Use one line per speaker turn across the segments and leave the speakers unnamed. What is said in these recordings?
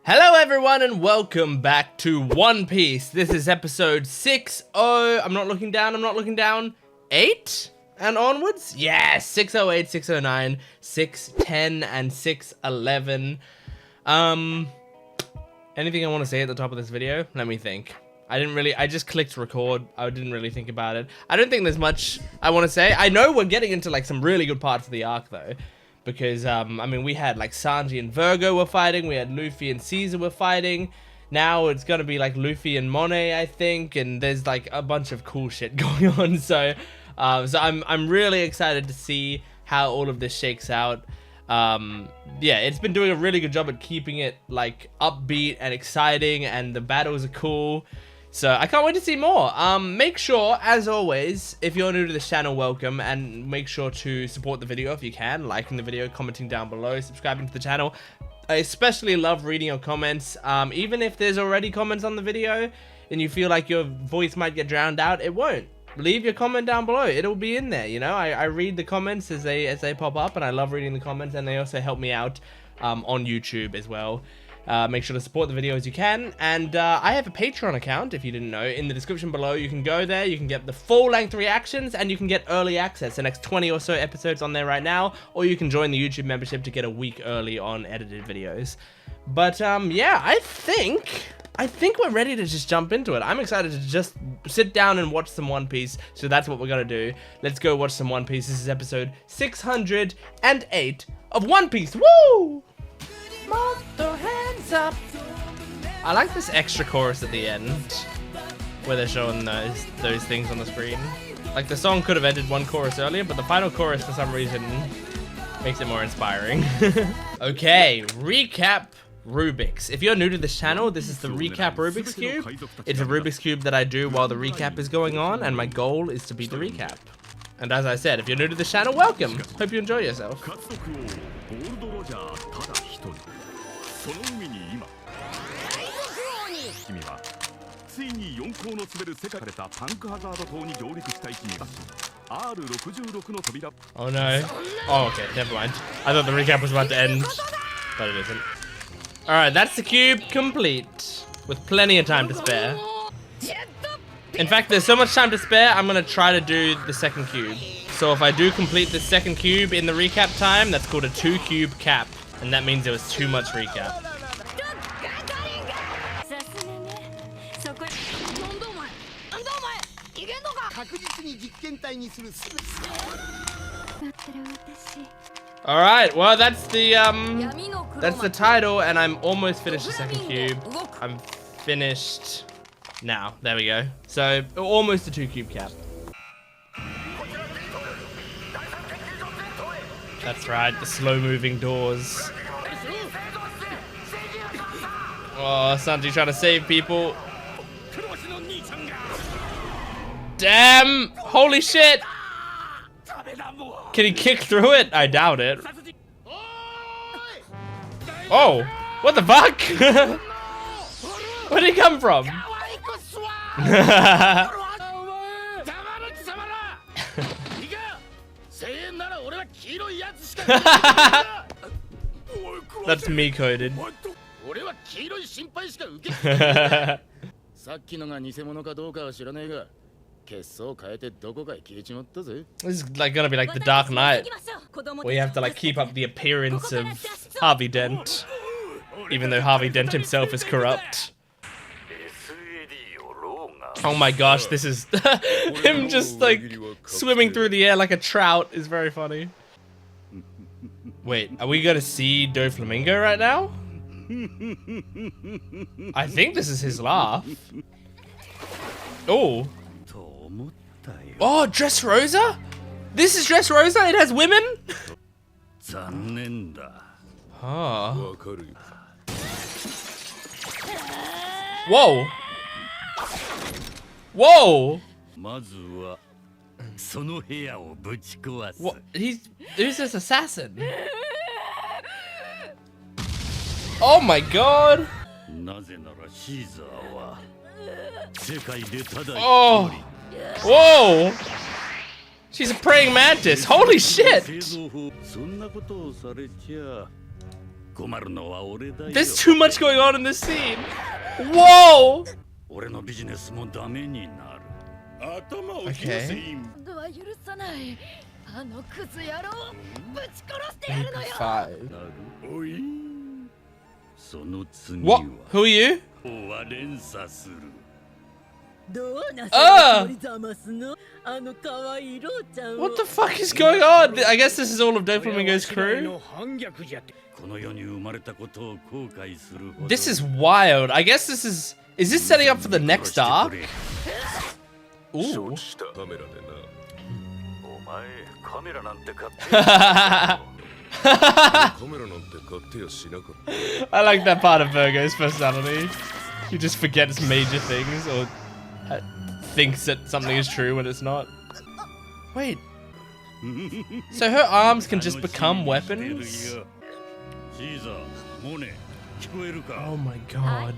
Hello everyone and welcome back to One Piece. This is episode 60. I'm not looking down. 8 and onwards? Yes, 608, 609, 610 and 611. Anything I want to say at the top of this video? Let me think. I just clicked record. I didn't really think about it. I don't think there's much I want to say. I know we're getting into like some really good parts of the arc though. Because, I mean, we had, like, Sanji and Virgo were fighting. We had Luffy and Caesar were fighting. Now it's gonna be, like, Luffy and Monet, I think. And there's, like, a bunch of cool shit going on. So I'm really excited to see how all of this shakes out. Yeah, it's been doing a really good job at keeping it, like, upbeat and exciting. And the battles are cool. So I can't wait to see more. Make sure, as always, if you're new to this channel, welcome, and make sure to support the video if you can, liking the video, commenting down below, subscribing to the channel. I especially love reading your comments. Even if there's already comments on the video and you feel like your voice might get drowned out, it won't. Leave your comment down below. It'll be in there, you know. I read the comments as they pop up, and I love reading the comments, and they also help me out on YouTube as well. Make sure to support the video as you can, and I have a Patreon account, if you didn't know. In the description below, you can go there, you can get the full-length reactions, and you can get early access, the next 20 or so episodes on there right now, or you can join the YouTube membership to get a week early on edited videos. But, yeah, I think we're ready to just jump into it. I'm excited to just sit down and watch some One Piece, so that's what we're gonna do. Let's go watch some One Piece. This is episode 608 of One Piece. Woo! Hands up. I like this extra chorus at the end where they're showing those things on the screen. Like, the song could have ended one chorus earlier, but the final chorus for some reason makes it more inspiring. Okay, recap Rubik's. If you're new to this channel, this is the recap Rubik's Cube. It's a Rubik's Cube that I do while the recap is going on, and my goal is to beat the recap. And as I said, if you're new to this channel, welcome. Hope you enjoy yourself. Oh no. Oh, okay, never mind. I thought the recap was about to end, but it isn't. Alright, that's the cube complete, with plenty of time to spare. In fact, there's so much time to spare, I'm gonna try to do the second cube. So if I do complete the second cube in the recap time, that's called a 2-cube cap. And that means there was too much recap. Alright, well that's the title, and I'm almost finished the second cube. I'm finished now. There we go. So almost a 2-cube cap. That's right, the slow-moving doors. Oh, Sanji trying to save people. Damn! Holy shit! Can he kick through it? I doubt it. Oh! What the fuck? Where did he come from? That's me coded. This is like gonna be like the Dark Knight, where you have to like keep up the appearance of Harvey Dent, even though Harvey Dent himself is corrupt. Oh my gosh, this is him just like swimming through the air like a trout is very funny. Wait, are we gonna see Doflamingo right now? I think this is his laugh. Oh. Oh, Dressrosa? This is Dressrosa? It has women? Oh. Whoa. Whoa. What? Who's this assassin? Oh my god. Oh. Whoa. She's a praying mantis. Holy shit. There's too much going on in this scene. Whoa! Okay. Maybe 5. What? Who are you? What the fuck is going on? I guess this is all of Doflamingo's crew. This is wild. I guess this is this setting up for the next arc? Ooh. I like that part of Virgo's personality. He just forgets major things or thinks that something is true when it's not. Wait. So her arms can just become weapons? Oh my god.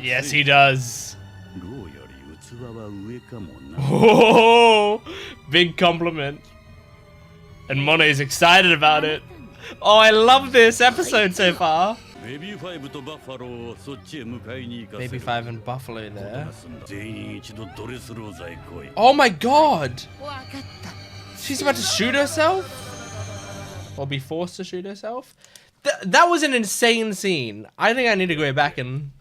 Yes, he does. Oh, big compliment. And Monet's excited about it. Oh, I love this episode so far. Baby 5 and Buffalo there. Oh my god! She's about to shoot herself? Or be forced to shoot herself? That was an insane scene. I think I need to go back and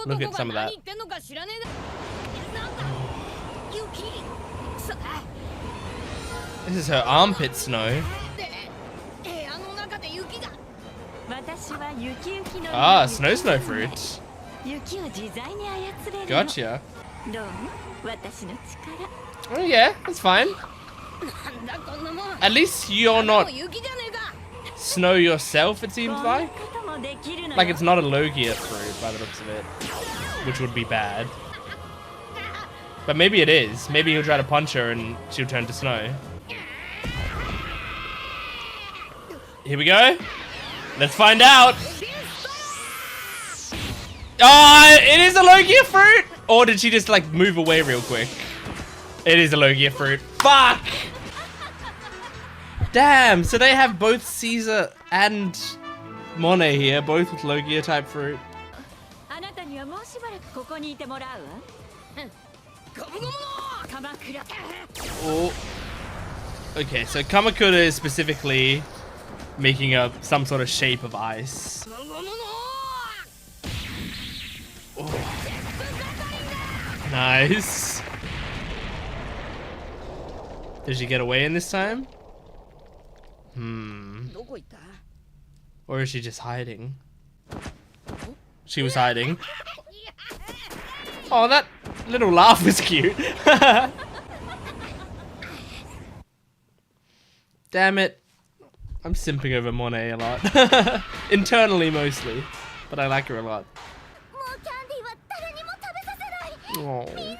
look at some of that. This is her armpit snow. Ah, snow fruit. Gotcha. Oh yeah, that's fine. At least you're not snow yourself, it seems like. Like it's not a Logia fruit by the looks of it. Which would be bad. But maybe it is. Maybe he'll try to punch her and she'll turn to snow. Here we go. Let's find out. Oh, it is a Logia fruit? Or did she just like move away real quick? It is a Logia fruit. Fuck! Damn, so they have both Caesar and Monet here, both with Logia type fruit. Oh. Okay, so Kamakura is specifically making some sort of shape of ice. Oh. Nice. Did she get away in this time? Or is she just hiding? She was hiding. Oh, that little laugh was cute. Damn it. I'm simping over Monet a lot. Internally mostly. But I like her a lot. Aww.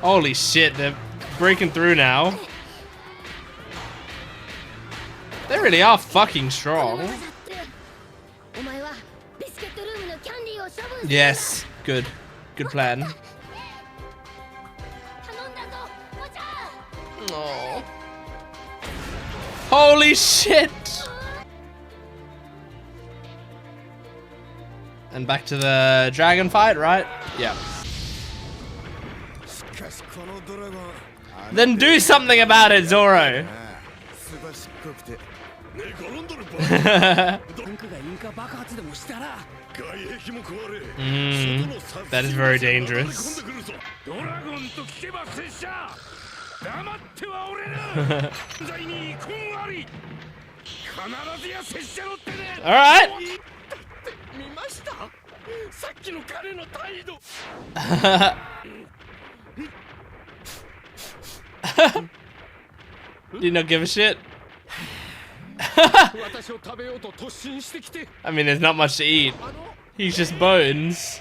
Holy shit, they're breaking through now. They really are fucking strong. Yes, good. Good plan. Aww. Holy shit! And back to the dragon fight, right? Yeah. Then do something about it, Zoro! That is very dangerous. Alright! Did not give a shit. I mean, there's not much to eat. He's just bones.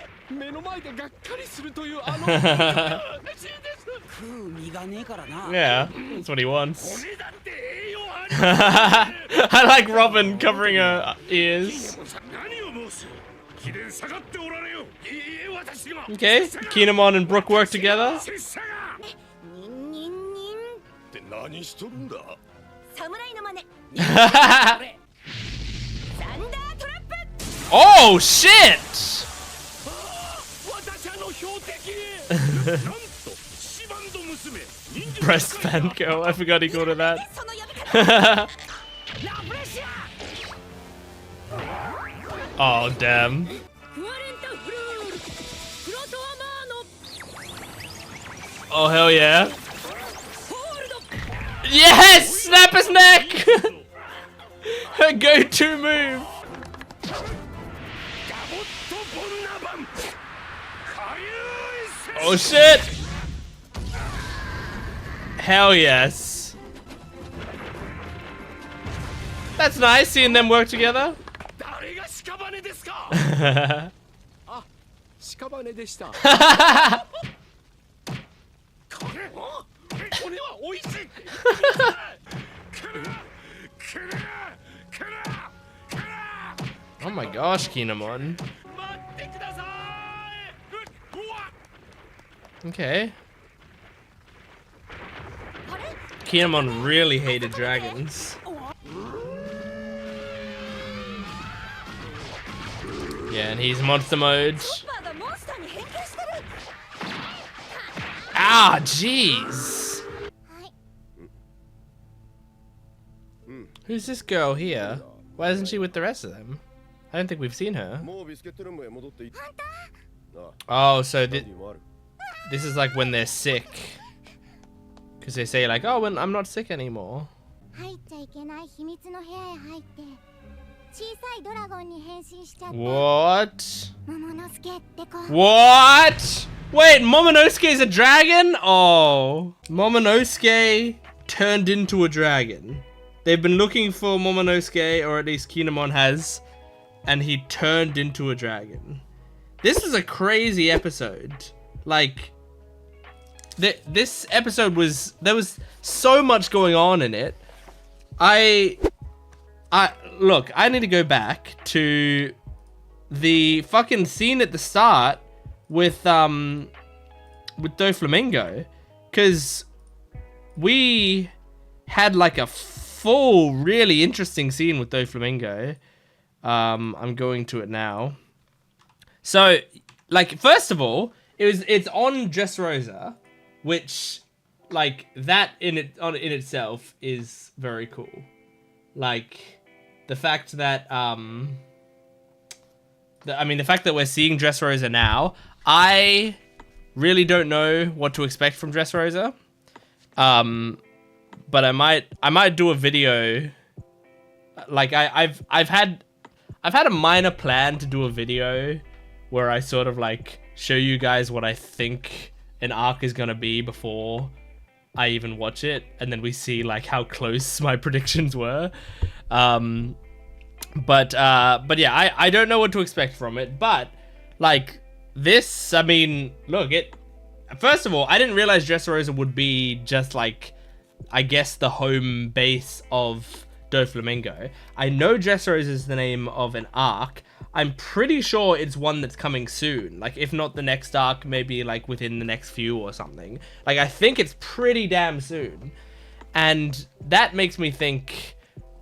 Yeah, that's what he wants. I like Robin covering her ears. Okay, Kinemon and Brook work together. Oh shit! Breast fan girl, I forgot he called her that. Oh damn. Oh hell yeah. Yes! Snap his neck! Her go-to move. Oh shit! Hell yes. That's nice seeing them work together. Oh my gosh, Kinemon. Okay. Kinemon really hated dragons. Yeah, and he's monster mode. Ah, jeez. Who's this girl here? Why isn't she with the rest of them? I don't think we've seen her. Oh, so this is like when they're sick. Because they say like, oh, I'm not sick anymore. What? What? Wait, Momonosuke is a dragon? Oh. Momonosuke turned into a dragon. They've been looking for Momonosuke, or at least Kinemon has, and he turned into a dragon. This is a crazy episode. Like, this episode there was so much going on in it. Look, I need to go back to the fucking scene at the start with Doflamingo, because we had like a full, really interesting scene with Doflamingo. I'm going to it now. So, like, first of all, it's on Dressrosa, which, like, that in itself is very cool. Like, the fact that the fact that we're seeing Dressrosa now, I really don't know what to expect from Dressrosa. But I might do a video. Like, I've had a minor plan to do a video where I sort of like show you guys what I think an arc is gonna be before I even watch it, and then we see like how close my predictions were. But yeah, I don't know what to expect from it, but like this, I mean, look, first of all, I didn't realize Dressrosa would be just like, I guess, the home base of Doflamingo. I know Dressrosa is the name of an arc. I'm pretty sure it's one that's coming soon. Like, if not the next arc, maybe like within the next few or something. Like, I think it's pretty damn soon. And that makes me think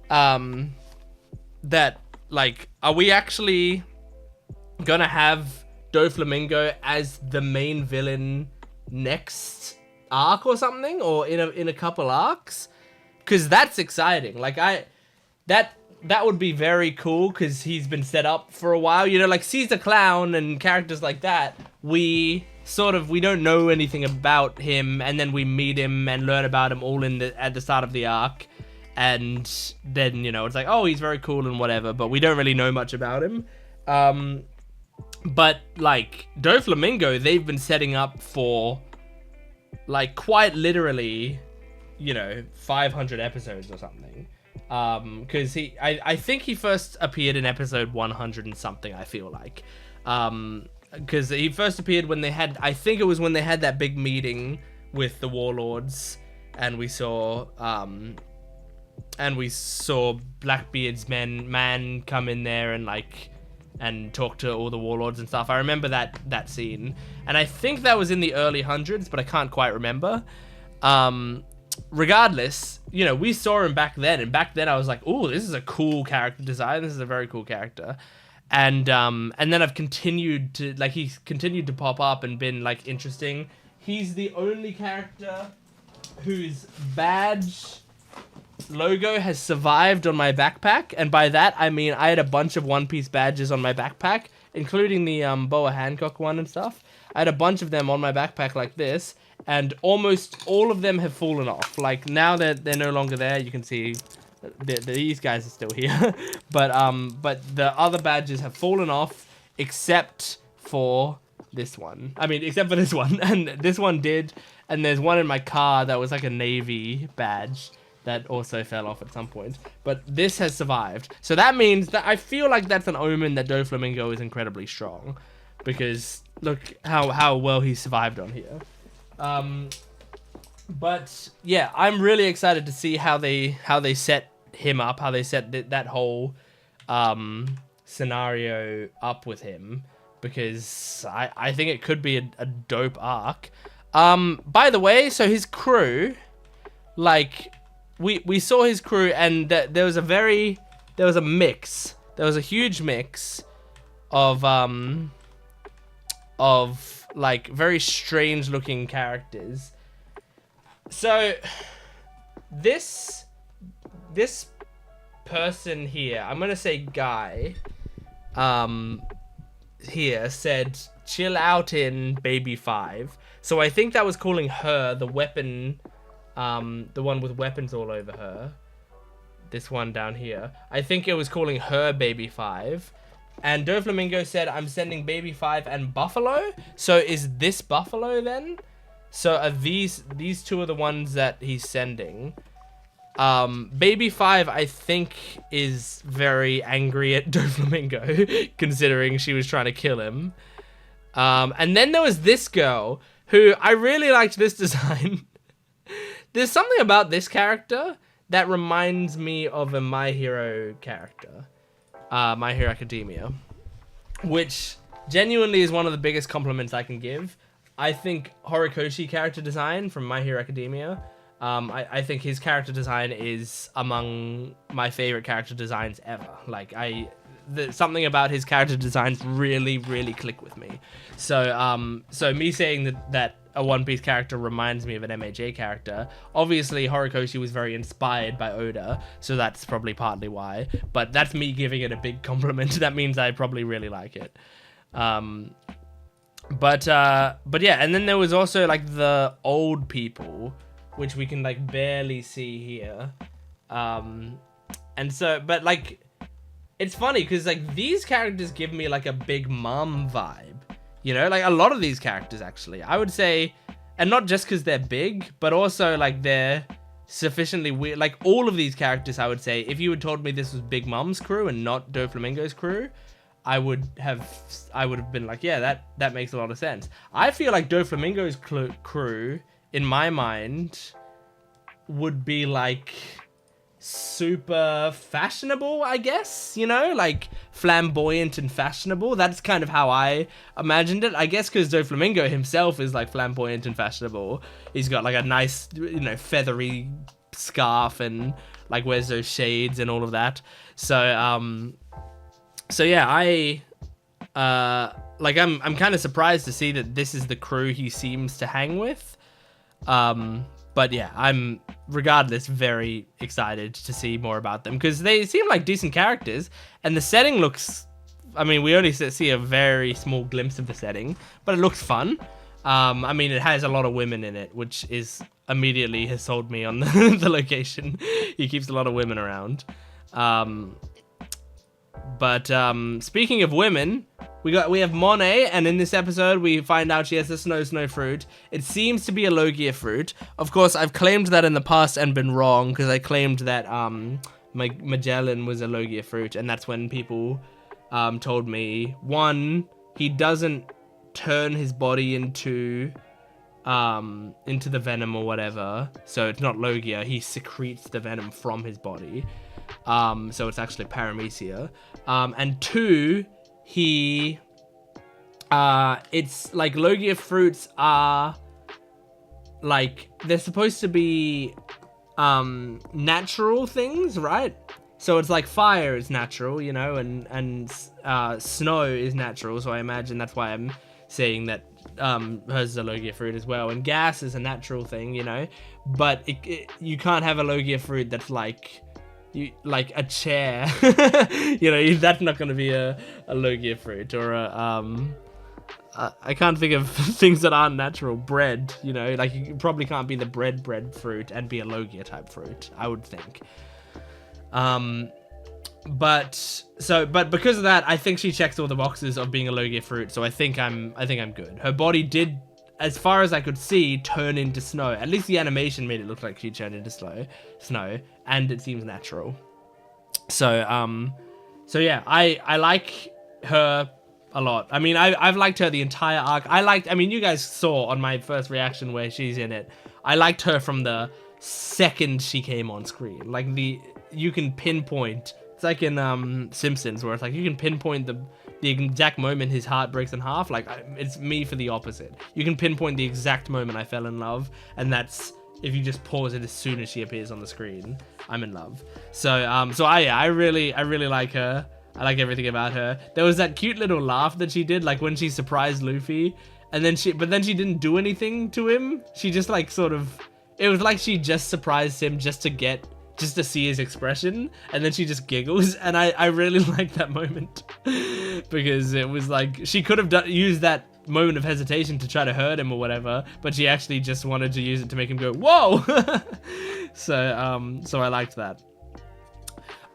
that, like, are we actually gonna have Doflamingo as the main villain next arc or something, or in a couple arcs? Because that's exciting. Like, that would be very cool, because he's been set up for a while, you know, like Caesar Clown and characters like that. We don't know anything about him, and then we meet him and learn about him all at the start of the arc, and then, you know, it's like, oh, he's very cool and whatever, but we don't really know much about him. But like Doflamingo, they've been setting up for, like, quite literally, you know, 500 episodes or something. Because I think he first appeared in episode 100 and something, I feel like. Because he first appeared when they had, I think it was when they had that big meeting with the warlords, and we saw Blackbeard's man come in there and talk to all the warlords and stuff. I remember that scene, and I think that was in the early hundreds, but I can't quite remember. regardless, you know, we saw him back then, and back then I was like, oh, this is a cool character design. This is a very cool character. And then I've continued to, like, he's continued to pop up and been, like, interesting. He's the only character whose badge logo has survived on my backpack. And by that, I mean I had a bunch of One Piece badges on my backpack, including the Boa Hancock one and stuff. I had a bunch of them on my backpack like this, and almost all of them have fallen off. Like, now that they're no longer there, you can see these guys are still here. but the other badges have fallen off, except for this one. I mean, except for this one. And this one did. And there's one in my car that was like a Navy badge that also fell off at some point. But this has survived. So that means that I feel like that's an omen that Doflamingo is incredibly strong. Because look how well he survived on here. But yeah, I'm really excited to see how they set him up, how they set that whole scenario up with him, because I think it could be a dope arc. By the way, so his crew, like, we saw his crew, and there was a mix. There was a huge mix of like very strange looking characters. So this person here, I'm gonna say guy, here said chill out in baby 5. So I think that was calling her the weapon, the one with weapons all over her. This one down here. I think it was calling her baby 5. And Doflamingo said, I'm sending baby 5 and Buffalo. So is this Buffalo then? So are these two are the ones that he's sending. Baby 5, I think, is very angry at Doflamingo, considering she was trying to kill him. And then there was this girl, who I really liked this design. There's something about this character that reminds me of a My Hero character. My Hero Academia, which genuinely is one of the biggest compliments I can give. I think Horikoshi character design from My Hero Academia, I think his character design is among my favorite character designs ever. Like, something about his character designs really, really click with me. So, so me saying that a One Piece character reminds me of an MHA character. Obviously, Horikoshi was very inspired by Oda, so that's probably partly why. But that's me giving it a big compliment. That means I probably really like it. But yeah, and then there was also like the old people, which we can like barely see here. And so, but like, it's funny because like these characters give me like a Big Mom vibe. You know, like a lot of these characters, actually, I would say, and not just because they're big, but also like they're sufficiently weird. Like all of these characters, I would say, if you had told me this was Big Mom's crew and not Doflamingo's crew, I would have been like, yeah, that makes a lot of sense. I feel like Doflamingo's crew, in my mind, would be like super fashionable, I guess, you know, like flamboyant and fashionable. That's kind of how I imagined it, I guess, because Doflamingo himself is like flamboyant and fashionable. He's got like a nice, you know, feathery scarf and like wears those shades and all of that. So so yeah, I'm kind of surprised to see that this is the crew he seems to hang with. But yeah, I'm, regardless, very excited to see more about them, because they seem like decent characters, and the setting looks, I mean, we only see a very small glimpse of the setting, but it looks fun. I mean, it has a lot of women in it, which is immediately has sold me on the location. He keeps a lot of women around. But speaking of women, we have Monet, and in this episode we find out she has a snow fruit. It seems to be a Logia fruit. Of course, I've claimed that in the past and been wrong, because I claimed that Magellan was a Logia fruit, and that's when people told me, one, he doesn't turn his body into the venom or whatever, so it's not Logia. He secretes the venom from his body. So it's actually Paramecia. And two, it's like Logia fruits are like, they're supposed to be natural things, right? So it's like fire is natural, you know, and snow is natural. So I imagine that's why I'm saying that hers is a Logia fruit as well. And gas is a natural thing, you know, but you can't have a Logia fruit that's like a chair. You know, that's not going to be a Logia fruit, or I can't think of things that aren't natural. Bread, you know, like you probably can't be the bread fruit and be a Logia type fruit, I would think. But because of that, I think she checks all the boxes of being a Logia fruit, so I think I'm good. Her body did, as far as I could see, turn into snow. At least the animation made it look like she turned into snow, and it seems natural. So yeah, I like her a lot. I mean, I've liked her the entire arc. I mean, you guys saw on my first reaction where she's in it. I liked her from the second she came on screen. Like you can pinpoint. It's like in Simpsons, where it's like you can pinpoint the exact moment his heart breaks in half. Like it's me for the opposite. You can pinpoint the exact moment I fell in love, and that's if you just pause it as soon as she appears on the screen. I'm in love. So I really like her. I like everything about her. There was that cute little laugh that she did, like when she surprised Luffy, and then she didn't do anything to him. She just like sort of, it was like she just surprised him just to see his expression, and then she just giggles, and I really like that moment because it was like she could have used that moment of hesitation to try to hurt him or whatever, but she actually just wanted to use it to make him go whoa. So I liked that.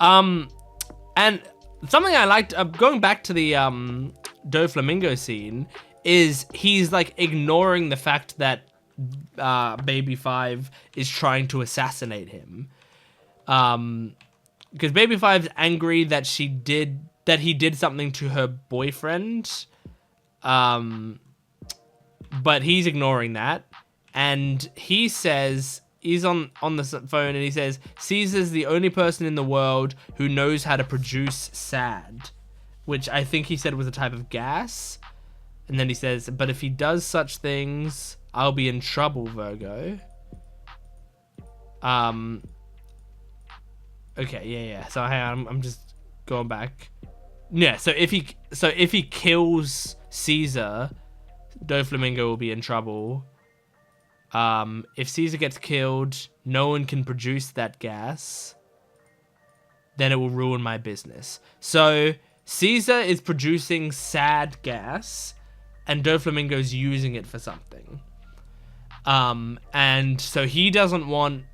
And something I liked, going back to the Doflamingo scene, is he's like ignoring the fact that Baby 5 is trying to assassinate him. Because Baby 5's angry that he did something to her boyfriend. But he's ignoring that, and he says, he's on the phone, and he says, Caesar's the only person in the world who knows how to produce sad, which I think he said was a type of gas. And then he says, but if he does such things, I'll be in trouble, Virgo. Okay, yeah. So I'm just going back. Yeah, so if he kills Caesar, Doflamingo will be in trouble. If Caesar gets killed, no one can produce that gas. Then it will ruin my business. So Caesar is producing sad gas, and Doflamingo's using it for something. And so he doesn't want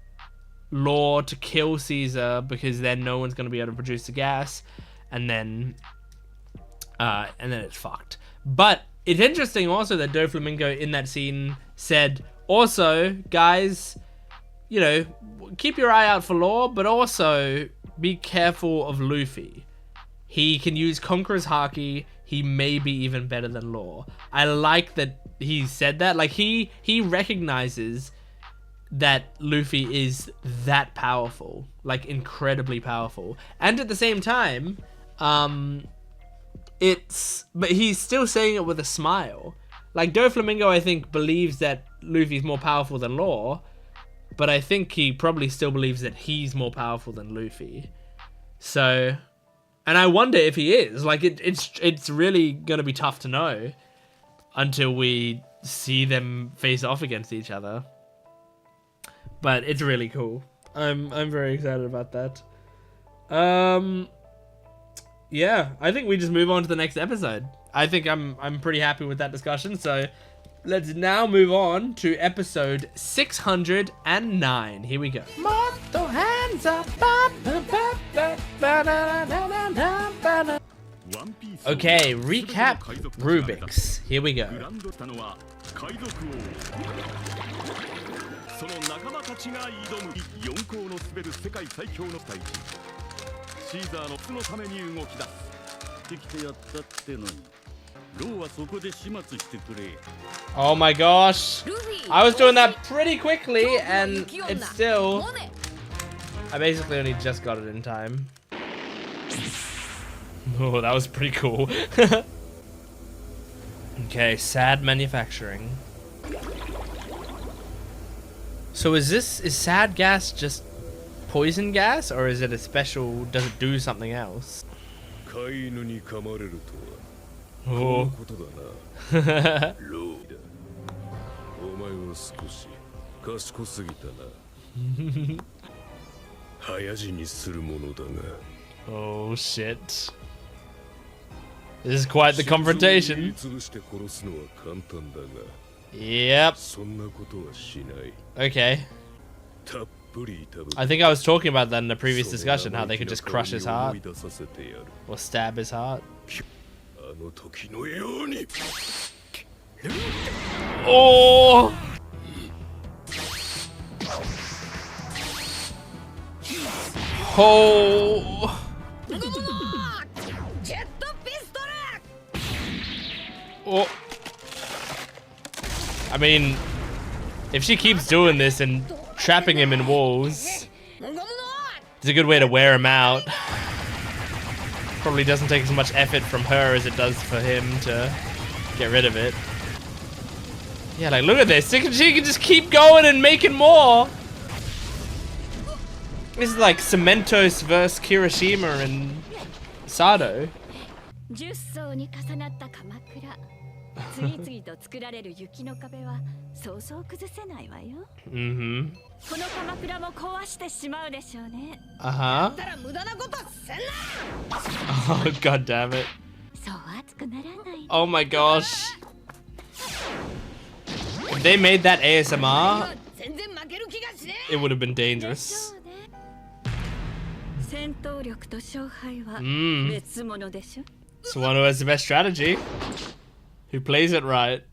Law to kill Caesar because then no one's going to be able to produce the gas, and then it's fucked. But it's interesting also that Doflamingo in that scene said, also, guys, you know, keep your eye out for Law, but also be careful of Luffy. He can use Conqueror's Haki. He may be even better than Law. I like that he said that. Like, he recognizes that Luffy is that powerful, like incredibly powerful. And at the same time, but he's still saying it with a smile. Like, Doflamingo, I think, believes that Luffy's more powerful than Law, but I think he probably still believes that he's more powerful than Luffy. So, and I wonder if he is. Like, it's really gonna be tough to know until we see them face off against each other. But it's really cool. I'm very excited about that. Yeah, I think we just move on to the next episode. I think I'm pretty happy with that discussion. So let's now move on to episode 609. Here we go. Hands up. Okay, recap Rubik's. Here we go. その仲間たちが挑む4校の滑る世界最強の大地シーザーの巣のために動き出すできてやったってのにローはそこで始末してくれ Oh my gosh, I was doing that pretty quickly and it's still I basically only just got it in time. Oh, that was pretty cool. Okay, sad manufacturing. So is sad gas just poison gas, or is it a special, does it do something else? Oh. Oh shit. This is quite the confrontation. Yep. Okay. I think I was talking about that in the previous discussion, how they could just crush his heart. Or stab his heart. Oh! Oh! Oh! I mean, if she keeps doing this and trapping him in walls, it's a good way to wear him out. Probably doesn't take as much effort from her as it does for him to get rid of it. Yeah, like, look at this. She can just keep going and making more. This is like Cementos versus Kirishima and Sado. Mm-hmm. Uh-huh. Oh, god damn it. Oh my gosh. If they made that ASMR, it would have been dangerous. So one who has the best strategy. Who plays it right.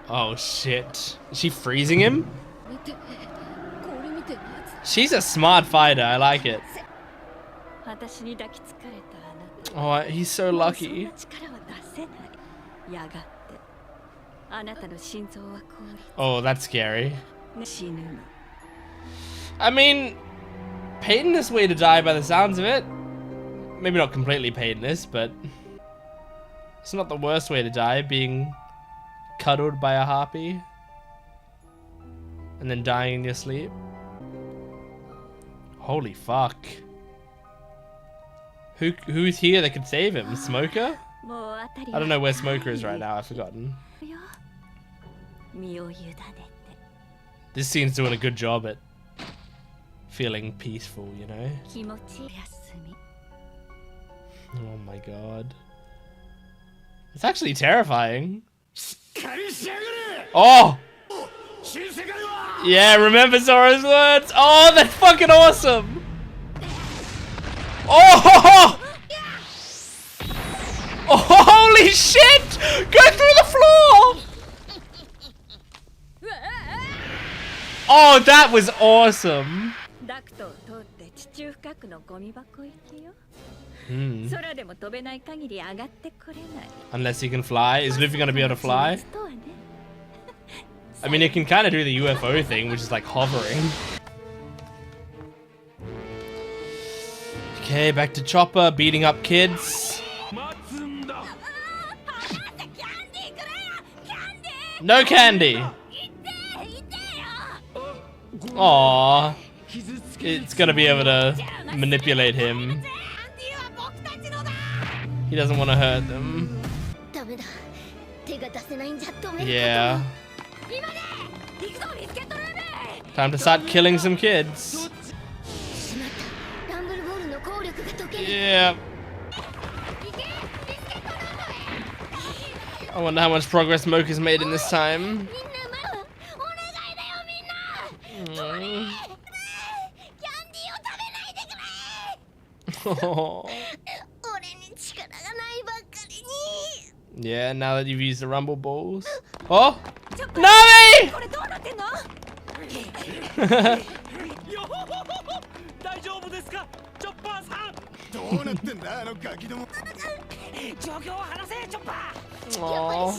Oh shit. Is she freezing him? She's a smart fighter, I like it. Oh, he's so lucky. Oh, that's scary. I mean, painless way to die by the sounds of it. Maybe not completely painless, but it's not the worst way to die, being cuddled by a harpy and then dying in your sleep. Holy fuck. Who's here that could save him? Smoker? I don't know where Smoker is right now, I've forgotten. This scene's doing a good job at feeling peaceful, you know? Oh my god. It's actually terrifying. Oh! Yeah, remember Zoro's words? Oh, that's fucking awesome! Oh! Oh, holy shit! Go through the floor! Oh, that was awesome! Unless he can fly. Is Luffy gonna be able to fly? I mean, it can kind of do the UFO thing, which is like hovering. Okay, back to Chopper, beating up kids. No candy! Aww. It's gonna be able to manipulate him. He doesn't want to hurt them. Yeah. Time to start killing some kids. Yeah. I wonder how much progress Mocha's made in this time. Oh. Yeah, now that you've used the rumble balls. Oh! Nami! Aww.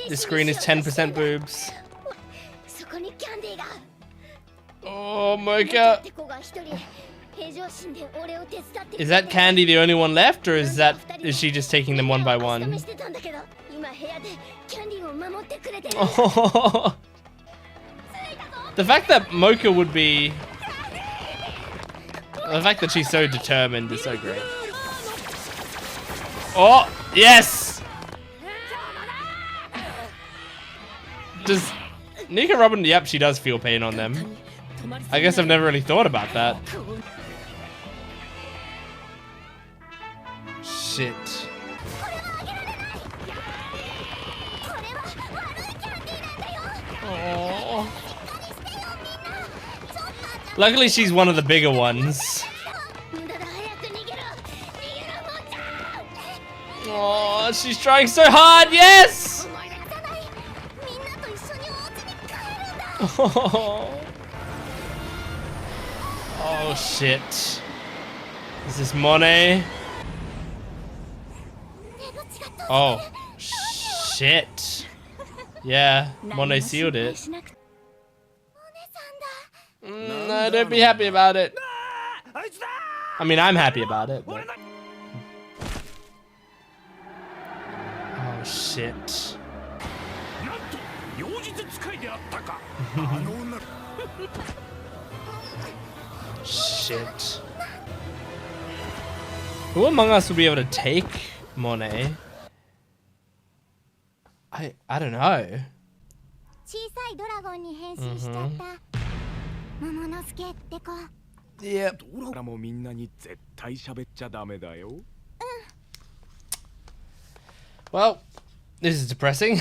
This screen is 10% boobs. Oh, Mocha. Is that Candy the only one left, or is she just taking them one by one? Oh. The fact that Mocha would be... The fact that she's so determined is so great. Oh, yes! Does Nico Robin... Yep, she does feel pain on them. I guess I've never really thought about that. Shit. Oh. Luckily, she's one of the bigger ones. Oh, she's trying so hard. Yes! Oh, oh shit. Is this Monet? Oh, shit. Yeah, Monet sealed it. No, don't be happy about it. I mean, I'm happy about it, but... Oh, shit. Shit. Who among us would be able to take Monet? I don't know. Yep. Well, this is depressing.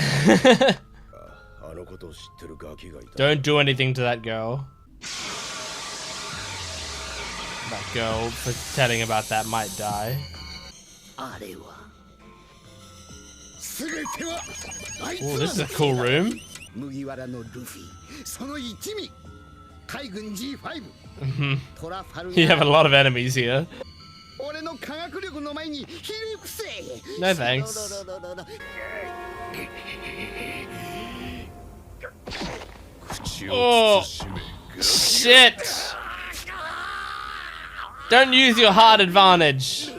Don't do anything to that girl. That girl, for telling about that, might die. Oh, this is a cool room. You have a lot of enemies here. No thanks. Oh, shit. Don't use your heart advantage.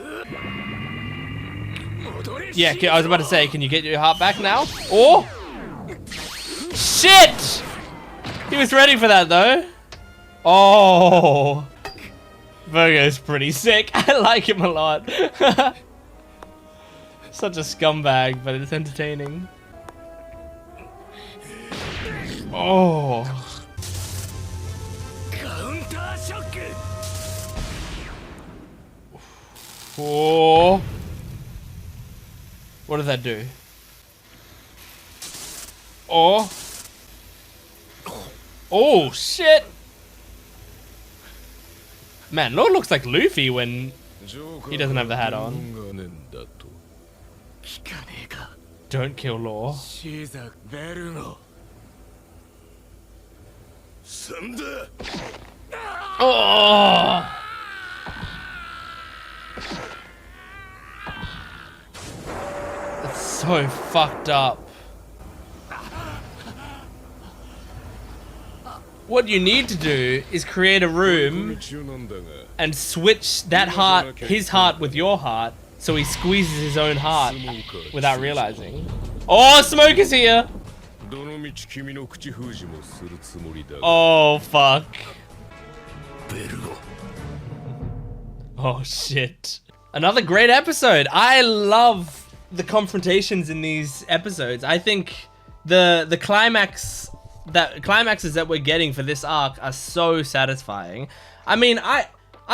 Yeah, I was about to say, can you get your heart back now? Oh! Shit! He was ready for that, though. Oh! Virgo's pretty sick. I like him a lot. Such a scumbag, but it's entertaining. Oh! Oh! What did that do? Oh! Oh, shit! Man, Lord looks like Luffy when he doesn't have the hat on. Don't kill Law. Oh! That's so fucked up. What you need to do is create a room and switch that heart, his heart, with your heart, so he squeezes his own heart without realizing. Oh, Smoke is here! Oh, fuck. Oh, shit. Another great episode. I love the confrontations in these episodes. I think the climaxes that we're getting for this arc are so satisfying. I mean, I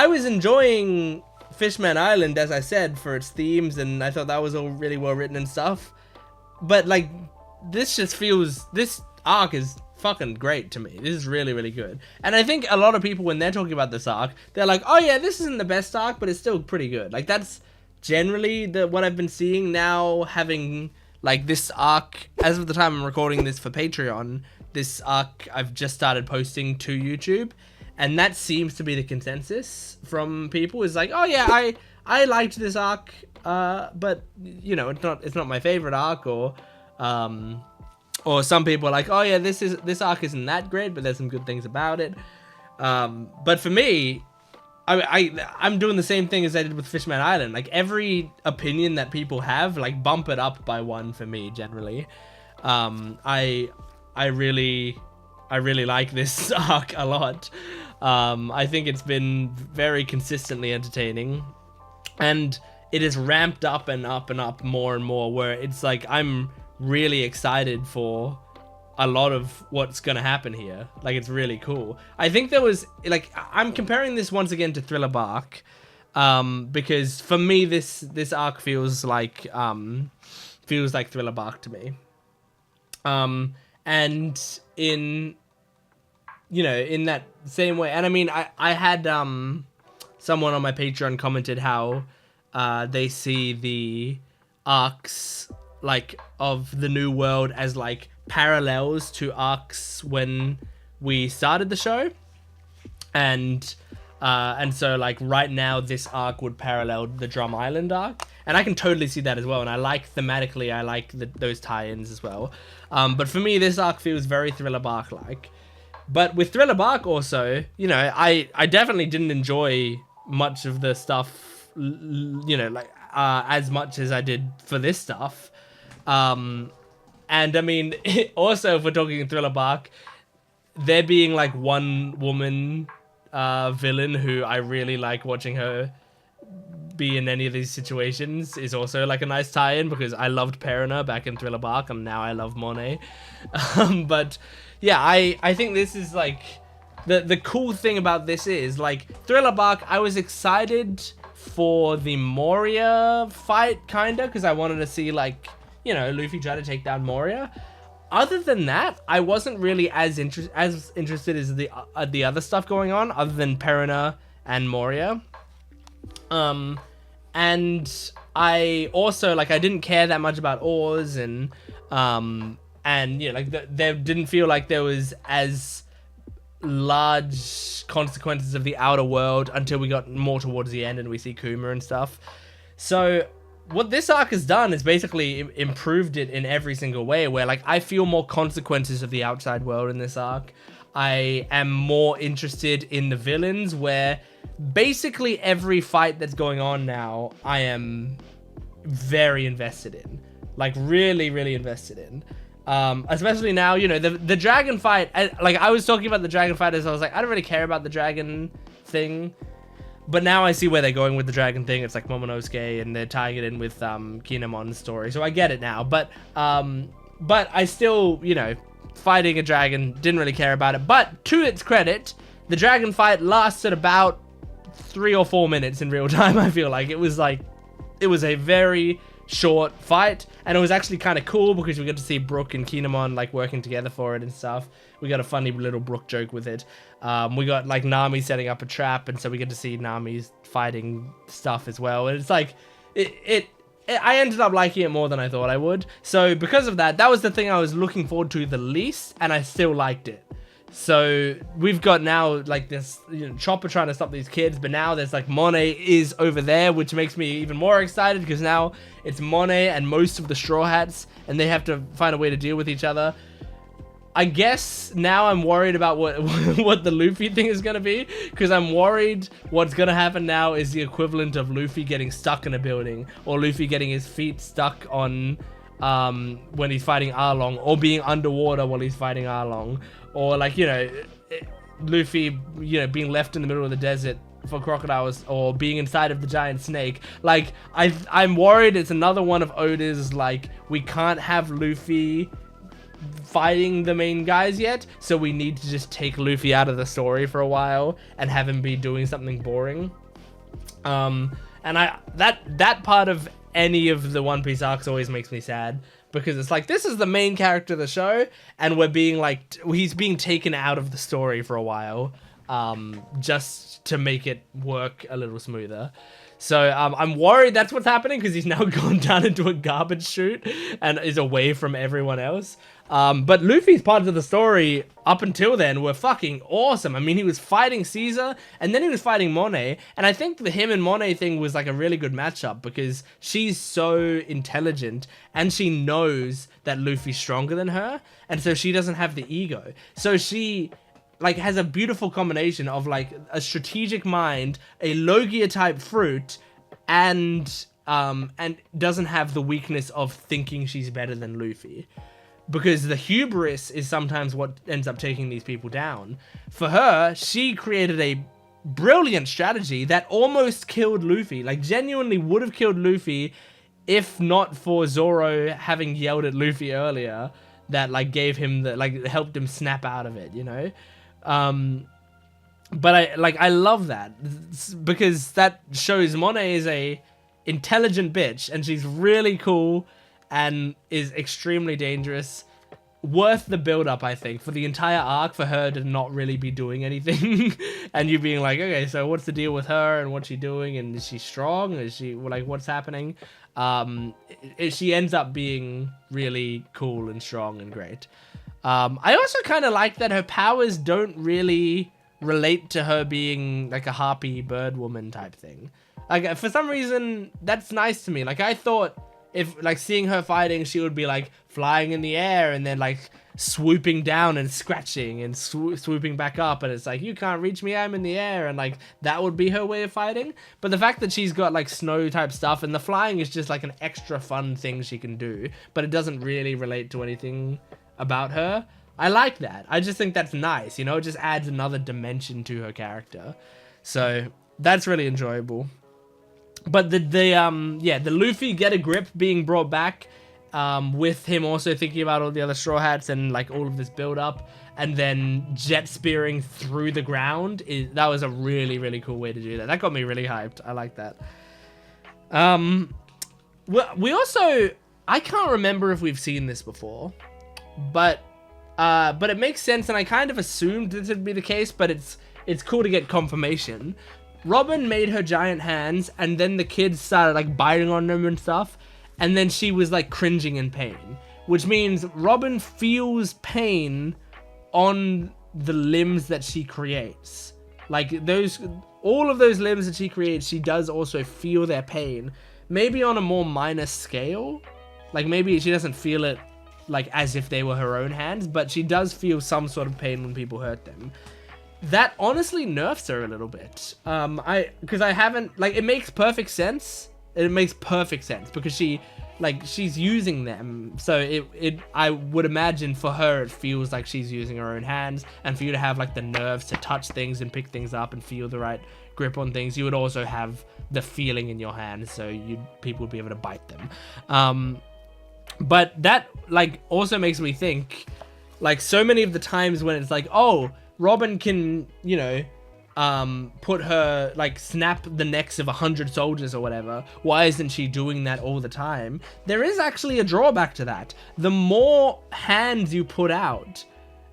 was enjoying Fishman Island, as I said, for its themes, and I thought that was all really well written and stuff. But like, this arc is fucking great to me. This is really, really good. And I think a lot of people, when they're talking about this arc, they're like, oh yeah, this isn't the best arc, but it's still pretty good. Like, that's generally what I've been seeing now, having like this arc, as of the time I'm recording this for Patreon, this arc I've just started posting to YouTube, and that seems to be the consensus from people, is like, oh yeah, I liked this arc, but you know, it's not my favorite arc, or some people are like, oh yeah, this arc isn't that great, but there's some good things about it. But for me, I'm doing the same thing as I did with Fishman Island. Like every opinion that people have, like bump it up by one for me generally. I really like this arc a lot. I think it's been very consistently entertaining, and it is ramped up and up and up more and more, where it's like I'm really excited for a lot of what's gonna happen here. Like it's really cool. I think there was like, I'm comparing this once again to Thriller Bark, because for me this arc feels like Thriller Bark to me. And in, you know, in that same way, and I mean, I had someone on my Patreon commented how they see the arcs like of the new world as like parallels to arcs when we started the show, and so like right now this arc would parallel the Drum Island arc, and I can totally see that as well, and I like thematically, I like those tie-ins as well. But for me, this arc feels very Thriller Bark like. But with Thriller Bark also, you know, I definitely didn't enjoy much of the stuff, you know, like as much as I did for this stuff. And I mean, also if we're talking Thriller Bark, there being like one woman villain who I really like watching her be in any of these situations is also like a nice tie-in, because I loved Perina back in Thriller Bark and now I love Monet. But yeah, I think this is like the cool thing about this is like Thriller Bark, I was excited for the Moria fight kinda, because I wanted to see like, you know, Luffy try to take down Moria. Other than that, I wasn't really as interested as the other stuff going on, other than Perina and Moria. And I also like, I didn't care that much about Oars, and you know, like there didn't feel like there was as large consequences of the outer world until we got more towards the end and we see Kuma and stuff. So what this arc has done is basically improved it in every single way, where like I feel more consequences of the outside world in this arc. I am more interested in the villains, where basically every fight that's going on now I am very invested in, like really invested in. Especially now, you know, the dragon fight, like I was talking about the dragon fight as I was like, I don't really care about the dragon thing. But now I see where they're going with the dragon thing. It's like Momonosuke, and they're tying it in with Kinemon's story. So I get it now. But I still, you know, fighting a dragon, didn't really care about it. But to its credit, the dragon fight lasted about 3 or 4 minutes in real time, I feel like. It was a very short fight, and it was actually kind of cool because we got to see Brook and Kinemon like working together for it and stuff. We got a funny little Brook joke with it. We got like Nami setting up a trap, and so we get to see Nami's fighting stuff as well. And it's like I ended up liking it more than I thought I would. So because of that, that was the thing I was looking forward to the least, and I still liked it. So we've got now like this, you know, Chopper trying to stop these kids, but now there's like Monet is over there, which makes me even more excited, because now it's Monet and most of the Straw Hats, and they have to find a way to deal with each other. I guess now I'm worried about what the Luffy thing is gonna be, because I'm worried what's gonna happen now is the equivalent of Luffy getting stuck in a building, or Luffy getting his feet stuck on when he's fighting Arlong, or being underwater while he's fighting Arlong, or like, you know, Luffy, you know, being left in the middle of the desert for crocodiles, or being inside of the giant snake. Like I'm worried it's another one of Oda's like, we can't have Luffy fighting the main guys yet, so we need to just take Luffy out of the story for a while and have him be doing something boring. And that part of any of the One Piece arcs always makes me sad, because it's like, this is the main character of the show, and we're being like, he's being taken out of the story for a while, just to make it work a little smoother. So I'm worried that's what's happening, because he's now gone down into a garbage chute and is away from everyone else. But Luffy's parts of the story up until then were fucking awesome. I mean, he was fighting Caesar, and then he was fighting Monet, and I think the him and Monet thing was like a really good matchup, because she's so intelligent, and she knows that Luffy's stronger than her, and so she doesn't have the ego. So she like has a beautiful combination of like a strategic mind, a Logia type fruit, and doesn't have the weakness of thinking she's better than Luffy. Because the hubris is sometimes what ends up taking these people down. For her, she created a brilliant strategy that almost killed Luffy. Like, genuinely would have killed Luffy if not for Zoro having yelled at Luffy earlier that, like, gave him the, like, helped him snap out of it, you know? But I love that. Because that shows Monet is a intelligent bitch, and she's really cool and is extremely dangerous. Worth the build-up, I think, for the entire arc, for her to not really be doing anything. And you being like, okay, so what's the deal with her, and what's she doing, and is she strong? Is she, like, what's happening? She ends up being really cool and strong and great. I also kind of like that her powers don't really relate to her being, like, a harpy bird woman type thing. Like, for some reason, that's nice to me. Like, I thought if, like, seeing her fighting, she would be, like, flying in the air and then, like, swooping down and scratching and swooping back up. And it's like, you can't reach me, I'm in the air. And, like, that would be her way of fighting. But the fact that she's got, like, snow type stuff and the flying is just, like, an extra fun thing she can do. But it doesn't really relate to anything about her. I like that. I just think that's nice, you know? It just adds another dimension to her character. So, that's really enjoyable. But the Luffy get a grip being brought back, with him also thinking about all the other Straw Hats and, like, all of this build up, and then jet spearing through the ground, that was a really, really cool way to do that. That got me really hyped. I like that. We also, I can't remember if we've seen this before, but it makes sense, and I kind of assumed this would be the case, but it's cool to get confirmation. Robin made her giant hands, and then the kids started, like, biting on them and stuff, and then she was, like, cringing in pain, which means Robin feels pain on the limbs that she creates. Like, all of those limbs that she creates, she does also feel their pain, maybe on a more minor scale. Like, maybe she doesn't feel it, like, as if they were her own hands, but she does feel some sort of pain when people hurt them. That honestly nerfs her a little bit. Because I haven't, like, it makes perfect sense. It makes perfect sense because she's using them. So I would imagine for her, it feels like she's using her own hands, and for you to have, like, the nerves to touch things and pick things up and feel the right grip on things, you would also have the feeling in your hands. So people would be able to bite them. But that, like, also makes me think, like, so many of the times when it's like, oh, Robin can, you know, put her, like, snap the necks of 100 soldiers or whatever. Why isn't she doing that all the time? There is actually a drawback to that. The more hands you put out,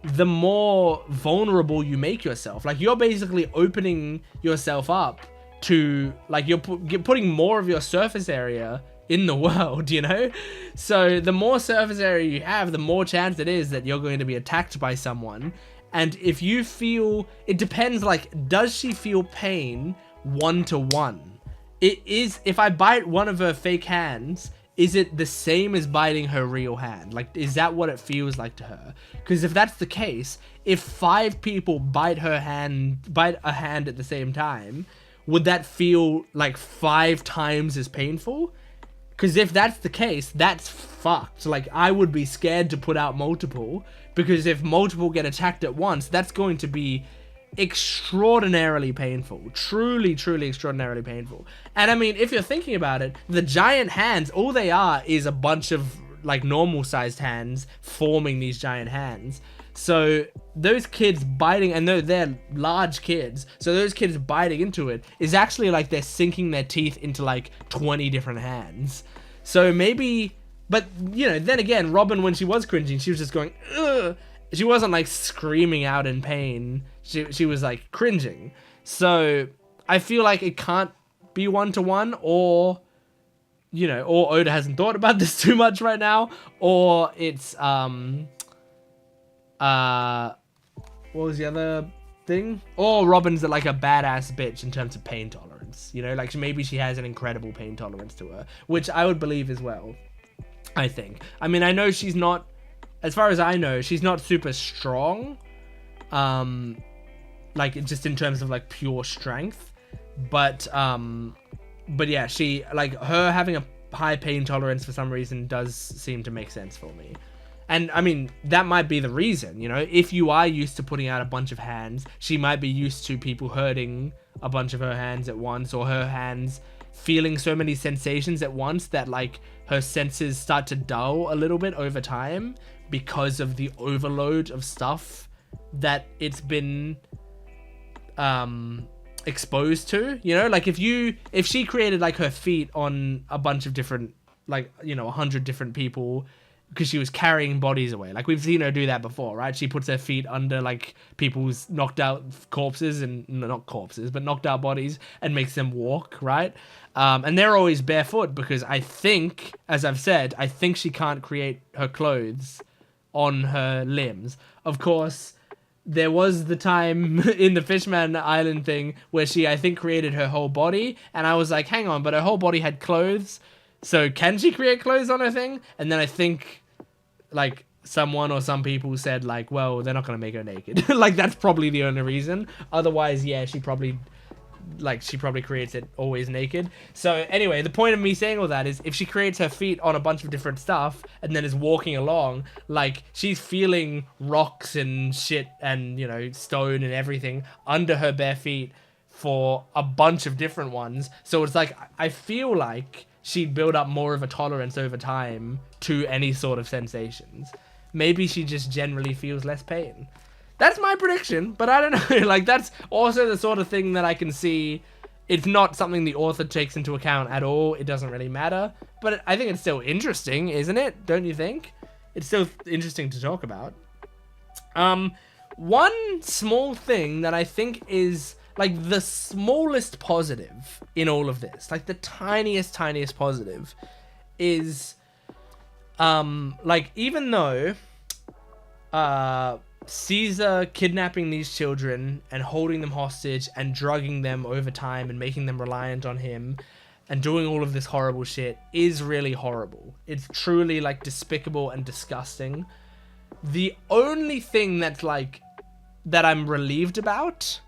the more vulnerable you make yourself. Like, you're basically opening yourself up to, like, you're putting more of your surface area in the world, you know? So the more surface area you have, the more chance it is that you're going to be attacked by someone. And if you feel, it depends, like, does she feel pain 1-to-1? It is, if I bite one of her fake hands, is it the same as biting her real hand? Like, is that what it feels like to her? Because if that's the case, if 5 people bite a hand at the same time, would that feel like 5 times as painful? Because if that's the case, that's fucked. Like, I would be scared to put out multiple, because if multiple get attacked at once, that's going to be extraordinarily painful. Truly, truly extraordinarily painful. And I mean, if you're thinking about it, the giant hands, all they are is a bunch of, like, normal sized hands forming these giant hands. So those kids biting, and they're large kids, so those kids biting into it is actually like they're sinking their teeth into, like, 20 different hands. So maybe, but, you know, then again, Robin, when she was cringing, she was just going, ugh. She wasn't, like, screaming out in pain. She was, like, cringing. So I feel like it can't be 1-to-1, or, you know, or Oda hasn't thought about this too much right now, or it's, what was the other thing? Or Robin's like a badass bitch in terms of pain tolerance. You know, like, maybe she has an incredible pain tolerance to her, which I would believe as well, I think. I mean, I know she's not, as far as I know, she's not super strong, like just in terms of like pure strength. But yeah, she, like, her having a high pain tolerance for some reason does seem to make sense for me. And I mean, that might be the reason, you know, if you are used to putting out a bunch of hands, she might be used to people hurting a bunch of her hands at once, or her hands feeling so many sensations at once that like her senses start to dull a little bit over time because of the overload of stuff that it's been exposed to, you know. Like if she created like her feet on a bunch of different, like, you know, 100 different people, because she was carrying bodies away. Like we've seen her do that before, right? She puts her feet under like people's knocked out corpses, and not corpses, but knocked out bodies, and makes them walk, right? And they're always barefoot because I think, as I've said, I think she can't create her clothes on her limbs. Of course, there was the time in the Fishman Island thing where she, I think, created her whole body, and I was like, hang on, but her whole body had clothes. So can she create clothes on her thing? And then I think, like, someone or some people said, like, well, they're not going to make her naked. Like, that's probably the only reason. Otherwise, yeah, she probably creates it always naked. So anyway, the point of me saying all that is, if she creates her feet on a bunch of different stuff and then is walking along, like, she's feeling rocks and shit and, you know, stone and everything under her bare feet for a bunch of different ones. So it's like, I feel like she'd build up more of a tolerance over time to any sort of sensations. Maybe she just generally feels less pain. That's my prediction, but I don't know. Like, that's also the sort of thing that I can see. It's not something the author takes into account at all. It doesn't really matter. But I think it's still interesting, isn't it? Don't you think? It's still interesting to talk about. One small thing that I think is, like, the smallest positive in all of this, like the tiniest positive, is, like, even though, Caesar kidnapping these children and holding them hostage and drugging them over time and making them reliant on him and doing all of this horrible shit is really horrible. It's truly, like, despicable and disgusting. The only thing that's, like, that I'm relieved about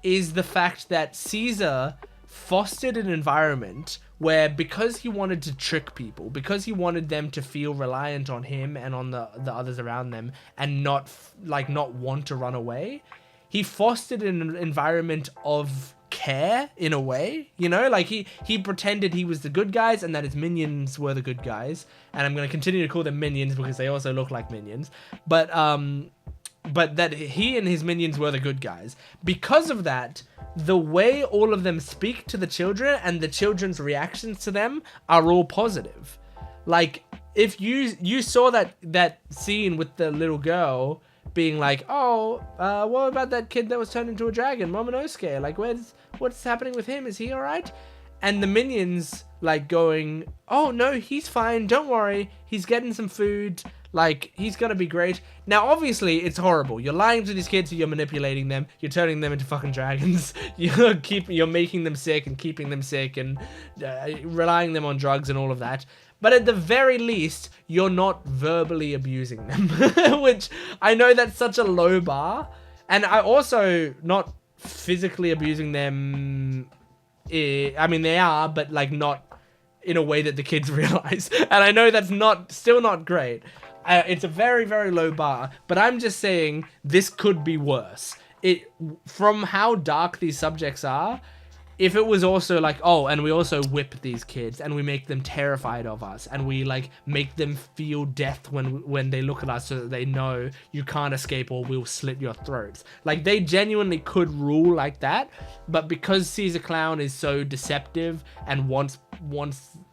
is the fact that Caesar fostered an environment where, because he wanted to trick people, because he wanted them to feel reliant on him and on the others around them and not want to run away, he fostered an environment of care in a way, you know, like he pretended he was the good guys and that his minions were the good guys, and I'm going to continue to call them minions because they also look like minions, but that he and his minions were the good guys. Because of that, the way all of them speak to the children and the children's reactions to them are all positive. Like, if you saw that scene with the little girl being like, oh, what about that kid that was turned into a dragon, Momonosuke? Like, what's happening with him? Is he all right? And the minions, like, going, oh, no, he's fine. Don't worry. He's getting some food. Like, he's gonna be great. Now, obviously, it's horrible. You're lying to these kids, you're manipulating them, you're turning them into fucking dragons, you're making them sick and keeping them sick and relying them on drugs and all of that. But at the very least, you're not verbally abusing them, which I know that's such a low bar. And I also not physically abusing them. I mean, they are, but, like, not in a way that the kids realize. And I know that's still not great. It's a very, very low bar, but I'm just saying this could be worse. From how dark these subjects are, if it was also like, oh, and we also whip these kids and we make them terrified of us and we, like, make them feel death when they look at us so that they know you can't escape or we'll slit your throats. Like, they genuinely could rule like that, but because Caesar Clown is so deceptive and wants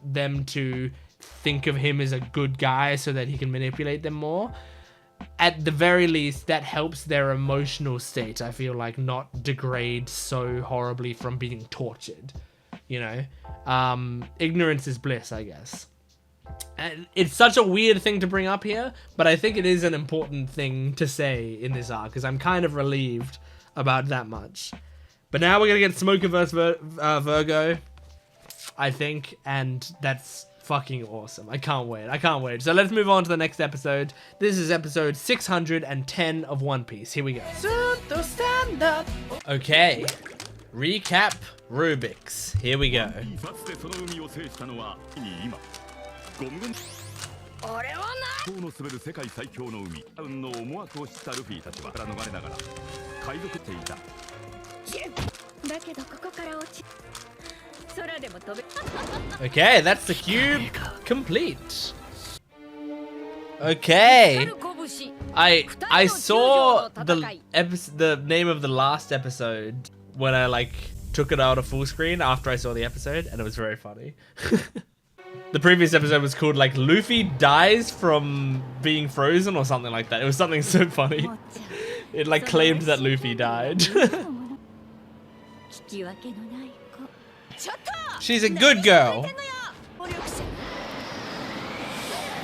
them to think of him as a good guy so that he can manipulate them more, at the very least that helps their emotional state, I feel like, not degrade so horribly from being tortured, you know. Ignorance is bliss, I guess. And it's such a weird thing to bring up here, but I think it is an important thing to say in this arc, because I'm kind of relieved about that much. But now we're gonna get Smoker vs. Virgo, I think, and that's fucking awesome. I can't wait. I can't wait. So let's move on to the next episode. This is episode 610 of One Piece. Here we go. Stand up. Okay. Recap Rubik's. Here we go. Okay, that's the cube complete. Okay. I saw the name of the last episode when I like took it out of full screen after I saw the episode, and it was very funny. The previous episode was called like Luffy dies from being frozen or something like that. It was something so funny. It like claimed that Luffy died. She's a good girl.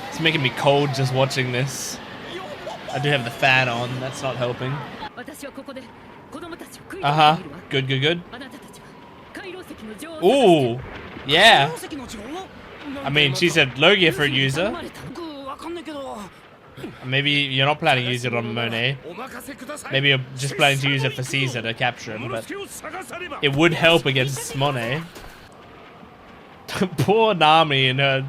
It's making me cold just watching this. I do have the fan on, that's not helping. Uh-huh. Good, good, good. Ooh. Yeah. I mean, she said Logia for a user. Maybe you're not planning to use it on Monet. Maybe you're just planning to use it for Caesar to capture him, but it would help against Monet. Poor Nami in her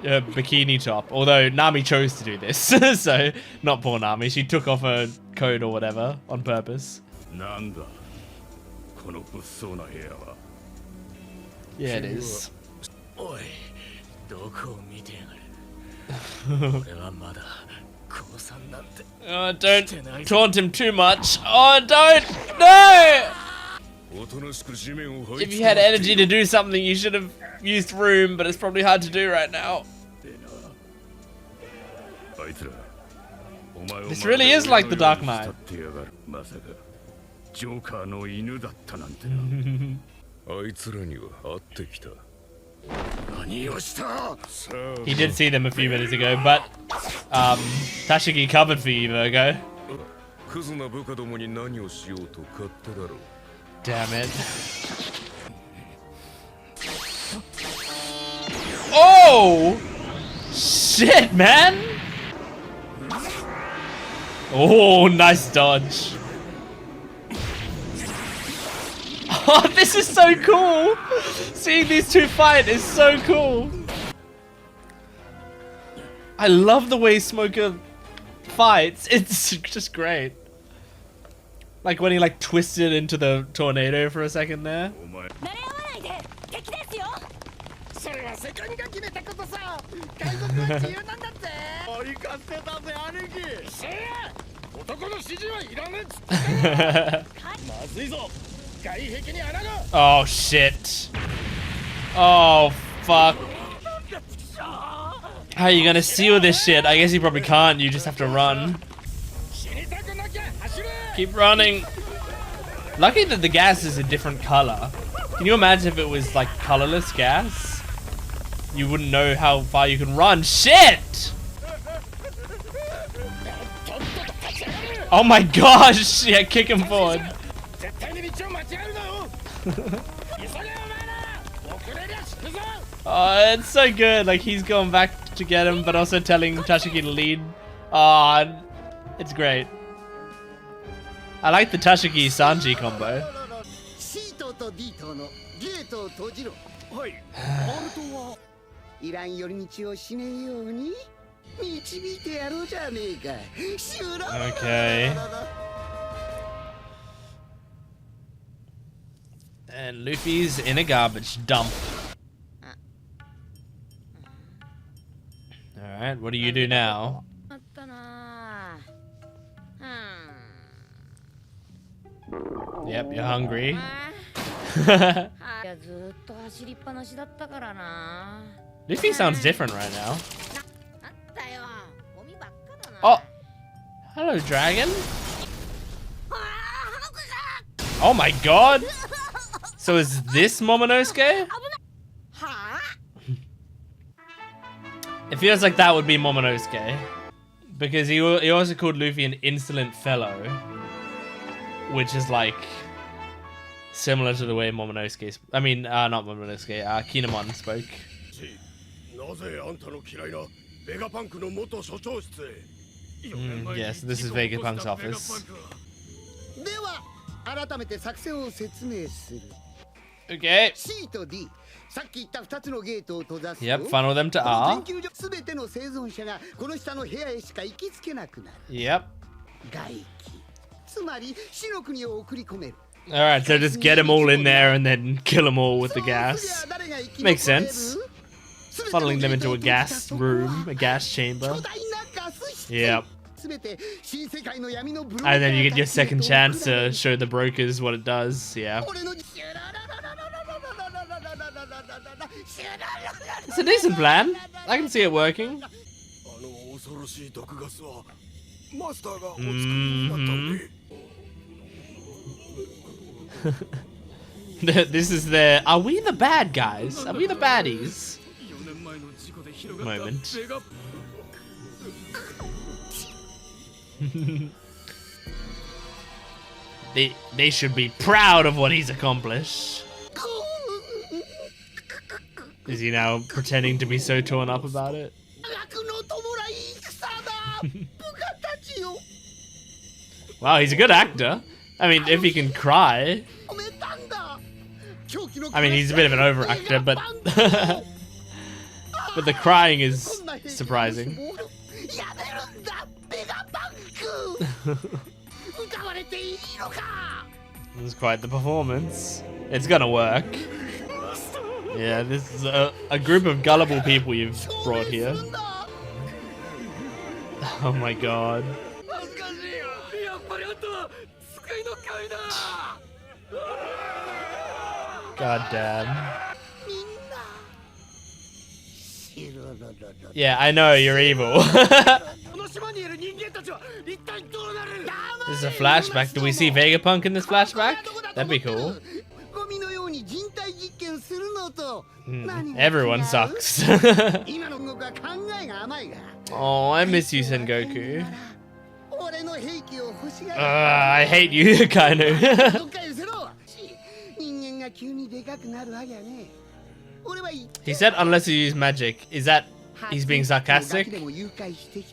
bikini top. Although Nami chose to do this, so not poor Nami. She took off her coat or whatever on purpose. Yeah, it is. Oh, don't taunt him too much. Oh, don't! No! If you had energy to do something, you should have used room, but it's probably hard to do right now. This really is like the Dark Knight. He did see them a few minutes ago, but Tashigi covered for you, Virgo. Damn it. Oh! Shit, man! Oh, nice dodge. Oh, this is so cool! Seeing these two fight is so cool. I love the way Smoker fights. It's just great. Like when he like twisted into the tornado for a second there. Oh shit. Oh fuck. How are you gonna seal this shit? I guess you probably can't, you just have to run. Keep running. Lucky that the gas is a different color. Can you imagine if it was like colorless gas? You wouldn't know how far you can run. Shit! Oh my gosh! Yeah, kick him forward. Oh, it's so good. Like he's going back to get him, but also telling Tashigi to lead. Oh, it's great. I like the Tashigi Sanji combo. Okay. And Luffy's in a garbage dump. Alright, what do you do now? Yep, you're hungry. Luffy sounds different right now. Oh! Hello, dragon. Oh my god! So is this Momonosuke? It feels like that would be Momonosuke. Because he also called Luffy an insolent fellow. Which is like similar to the way Momonosuke, not Momonosuke, Kinemon spoke. Yes, this is Vegapunk's office. Okay. Yep, funnel them to R. Yep. Alright, so just get them all in there and then kill them all with the gas. Makes sense. Funneling them into a gas room, a gas chamber. Yep. And then you get your second chance to show the brokers what it does. Yeah. It's a decent plan. I can see it working. This is the... Are we the bad guys? Are we the baddies? Moment. They should be proud of what he's accomplished. Is he now pretending to be so torn up about it? Wow, he's a good actor. I mean, if he can cry. I mean, he's a bit of an over actor, but but the crying is surprising. This is quite the performance. It's gonna work. Yeah, this is a group of gullible people you've brought here. Oh my god. God damn. Yeah, I know, you're evil. This is a flashback. Do we see Vegapunk in this flashback? That'd be cool. Everyone sucks. Oh, I miss you, Sengoku. I hate you, Kainu. He said unless you use magic. Is that he's being sarcastic?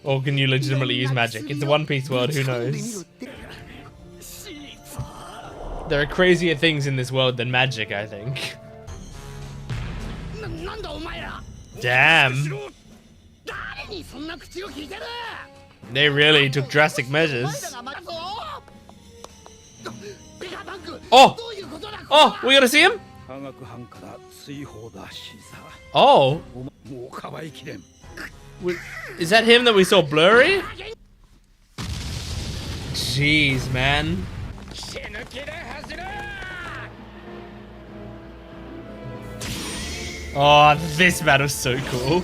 Or can you legitimately use magic? It's a One Piece world, who knows? There are crazier things in this world than magic, I think. Damn. They really took drastic measures. Oh! Oh, we gotta see him? Oh. Is that him that we saw blurry? Jeez, man. Oh, this battle's so cool.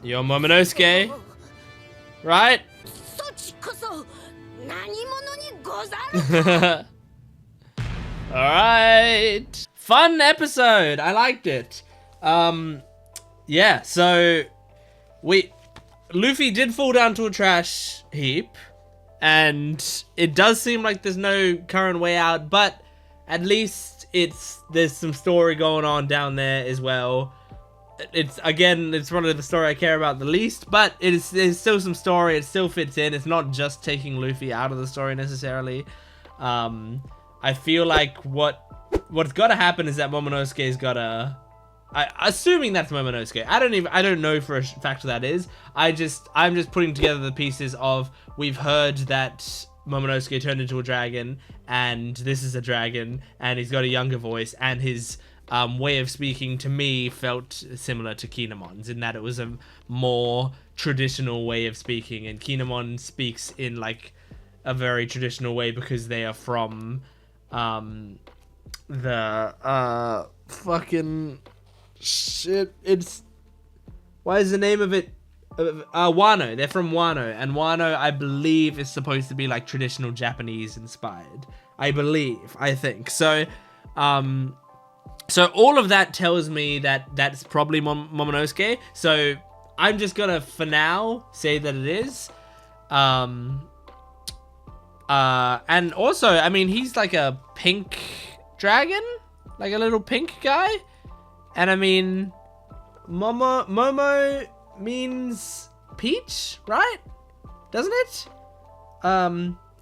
Yo, Momonosuke. Right? Alright. Fun episode. I liked it. Yeah, so Luffy did fall down to a trash heap, and it does seem like there's no current way out, but at least there's some story going on down there as well. It's probably the story I care about the least, but there's still some story. It still fits in. It's not just taking Luffy out of the story necessarily. I feel like what's got to happen is that Momonosuke's got to... assuming that's Momonosuke. I don't know for a fact that is. I'm just putting together the pieces of, we've heard that Momonosuke turned into a dragon, and this is a dragon, and he's got a younger voice, and his way of speaking to me felt similar to Kinemon's in that it was a more traditional way of speaking, and Kinemon speaks in like a very traditional way because they are from the fucking shit. Why is the name of it Wano? They're from Wano, and Wano I believe is supposed to be like traditional Japanese inspired. I think so. So all of that tells me that that's probably Momonosuke. So I'm just gonna, for now, say that it is. And also, I mean, he's like a pink dragon, like a little pink guy. And I mean, Momo means peach, right? Doesn't it?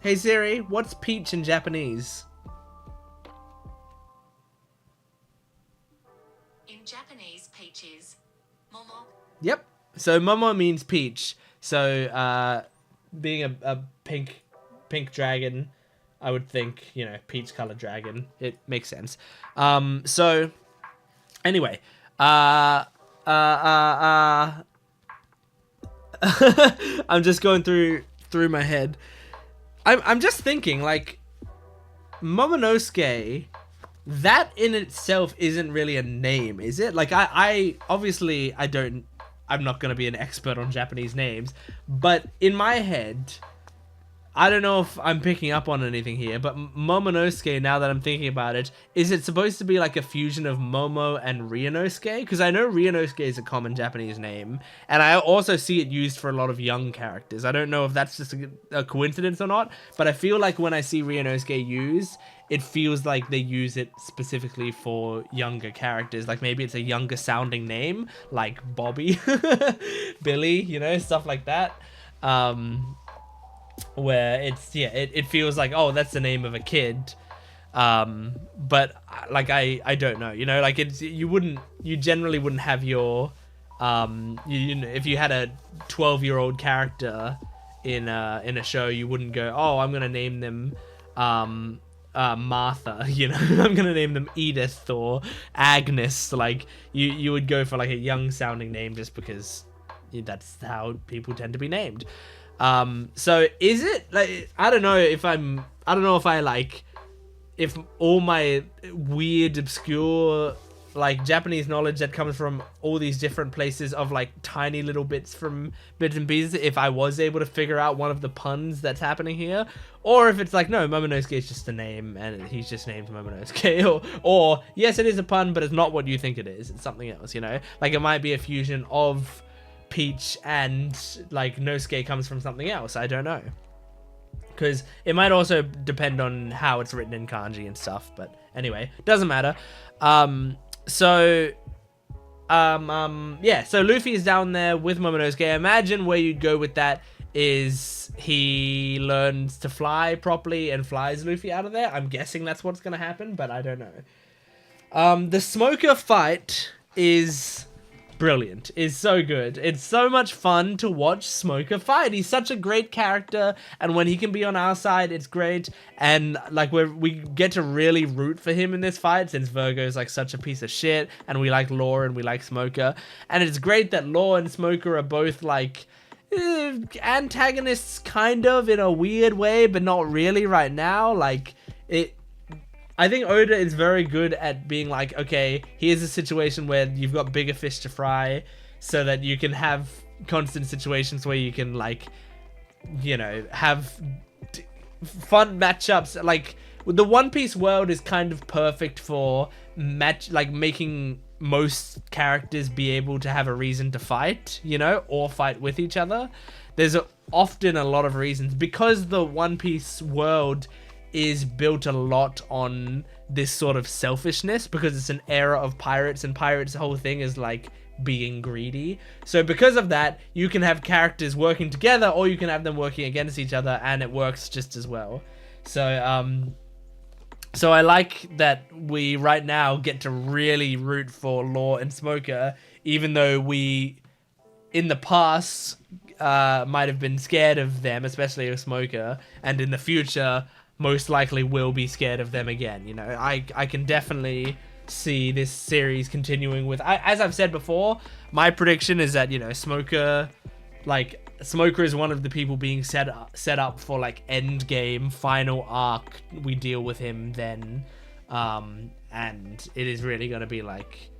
Hey Siri, what's peach in Japanese?
In Japanese, peach is momo.
Yep. So Momo means peach. So being a pink dragon, I would think, you know, peach colored dragon. It makes sense. So anyway, I'm just going through my head. I'm just thinking, like, Momonosuke, that in itself isn't really a name, is it? Like, I obviously I'm not going to be an expert on Japanese names, but in my head, I don't know if I'm picking up on anything here, but Momonosuke, now that I'm thinking about it, is it supposed to be like a fusion of Momo and Ryunosuke? Because I know Ryunosuke is a common Japanese name, and I also see it used for a lot of young characters. I don't know if that's just a coincidence or not, but I feel like when I see Ryunosuke used, it feels like they use it specifically for younger characters. Like maybe it's a younger sounding name, like Bobby, Billy, you know, stuff like that. Where it's, yeah, it feels like, oh, that's the name of a kid. But like, I don't know, you know, like it's, you generally wouldn't have your, you know, if you had a 12-year-old character in a show, you wouldn't go, oh, I'm going to name them, Martha, you know, I'm going to name them Edith or Agnes. Like you would go for like a young sounding name just because that's how people tend to be named. So is it like, I don't know if I like, if all my weird, obscure, like Japanese knowledge that comes from all these different places of like tiny little bits and pieces, if I was able to figure out one of the puns that's happening here, or if it's like, no, Momonosuke is just a name and he's just named Momonosuke, or yes, it is a pun, but it's not what you think it is. It's something else, you know, like it might be a fusion of Peach and like Nosuke comes from something else. I don't know, because it might also depend on how it's written in kanji and stuff, but anyway, doesn't matter. So Luffy is down there with Momonosuke. I imagine where you'd go with that is he learns to fly properly and flies Luffy out of there. I'm guessing that's what's gonna happen, but I don't know. The Smoker fight is brilliant. Is so good. It's so much fun to watch Smoker fight. He's such a great character, and when he can be on our side, it's great. And like we get to really root for him in this fight, since Virgo is like such a piece of shit, and we like Law and we like Smoker. And it's great that Law and Smoker are both like antagonists, kind of, in a weird way, but not really right now. Like I think Oda is very good at being like, okay, here's a situation where you've got bigger fish to fry, so that you can have constant situations where you can, like, you know, have fun matchups. Like, the One Piece world is kind of perfect for making most characters be able to have a reason to fight, you know, or fight with each other. There's often a lot of reasons, because the One Piece world is built a lot on this sort of selfishness, because it's an era of pirates, and pirates' whole thing is like being greedy. So because of that, you can have characters working together, or you can have them working against each other, and it works just as well. So so I like that we right now get to really root for Law and Smoker, even though we in the past might have been scared of them, especially of Smoker, and in the future most likely will be scared of them again. You know, I can definitely see this series continuing with, as I've said before, my prediction is that, you know, Smoker is one of the people being set up for like end game final arc. We deal with him then, and it is really going to be like,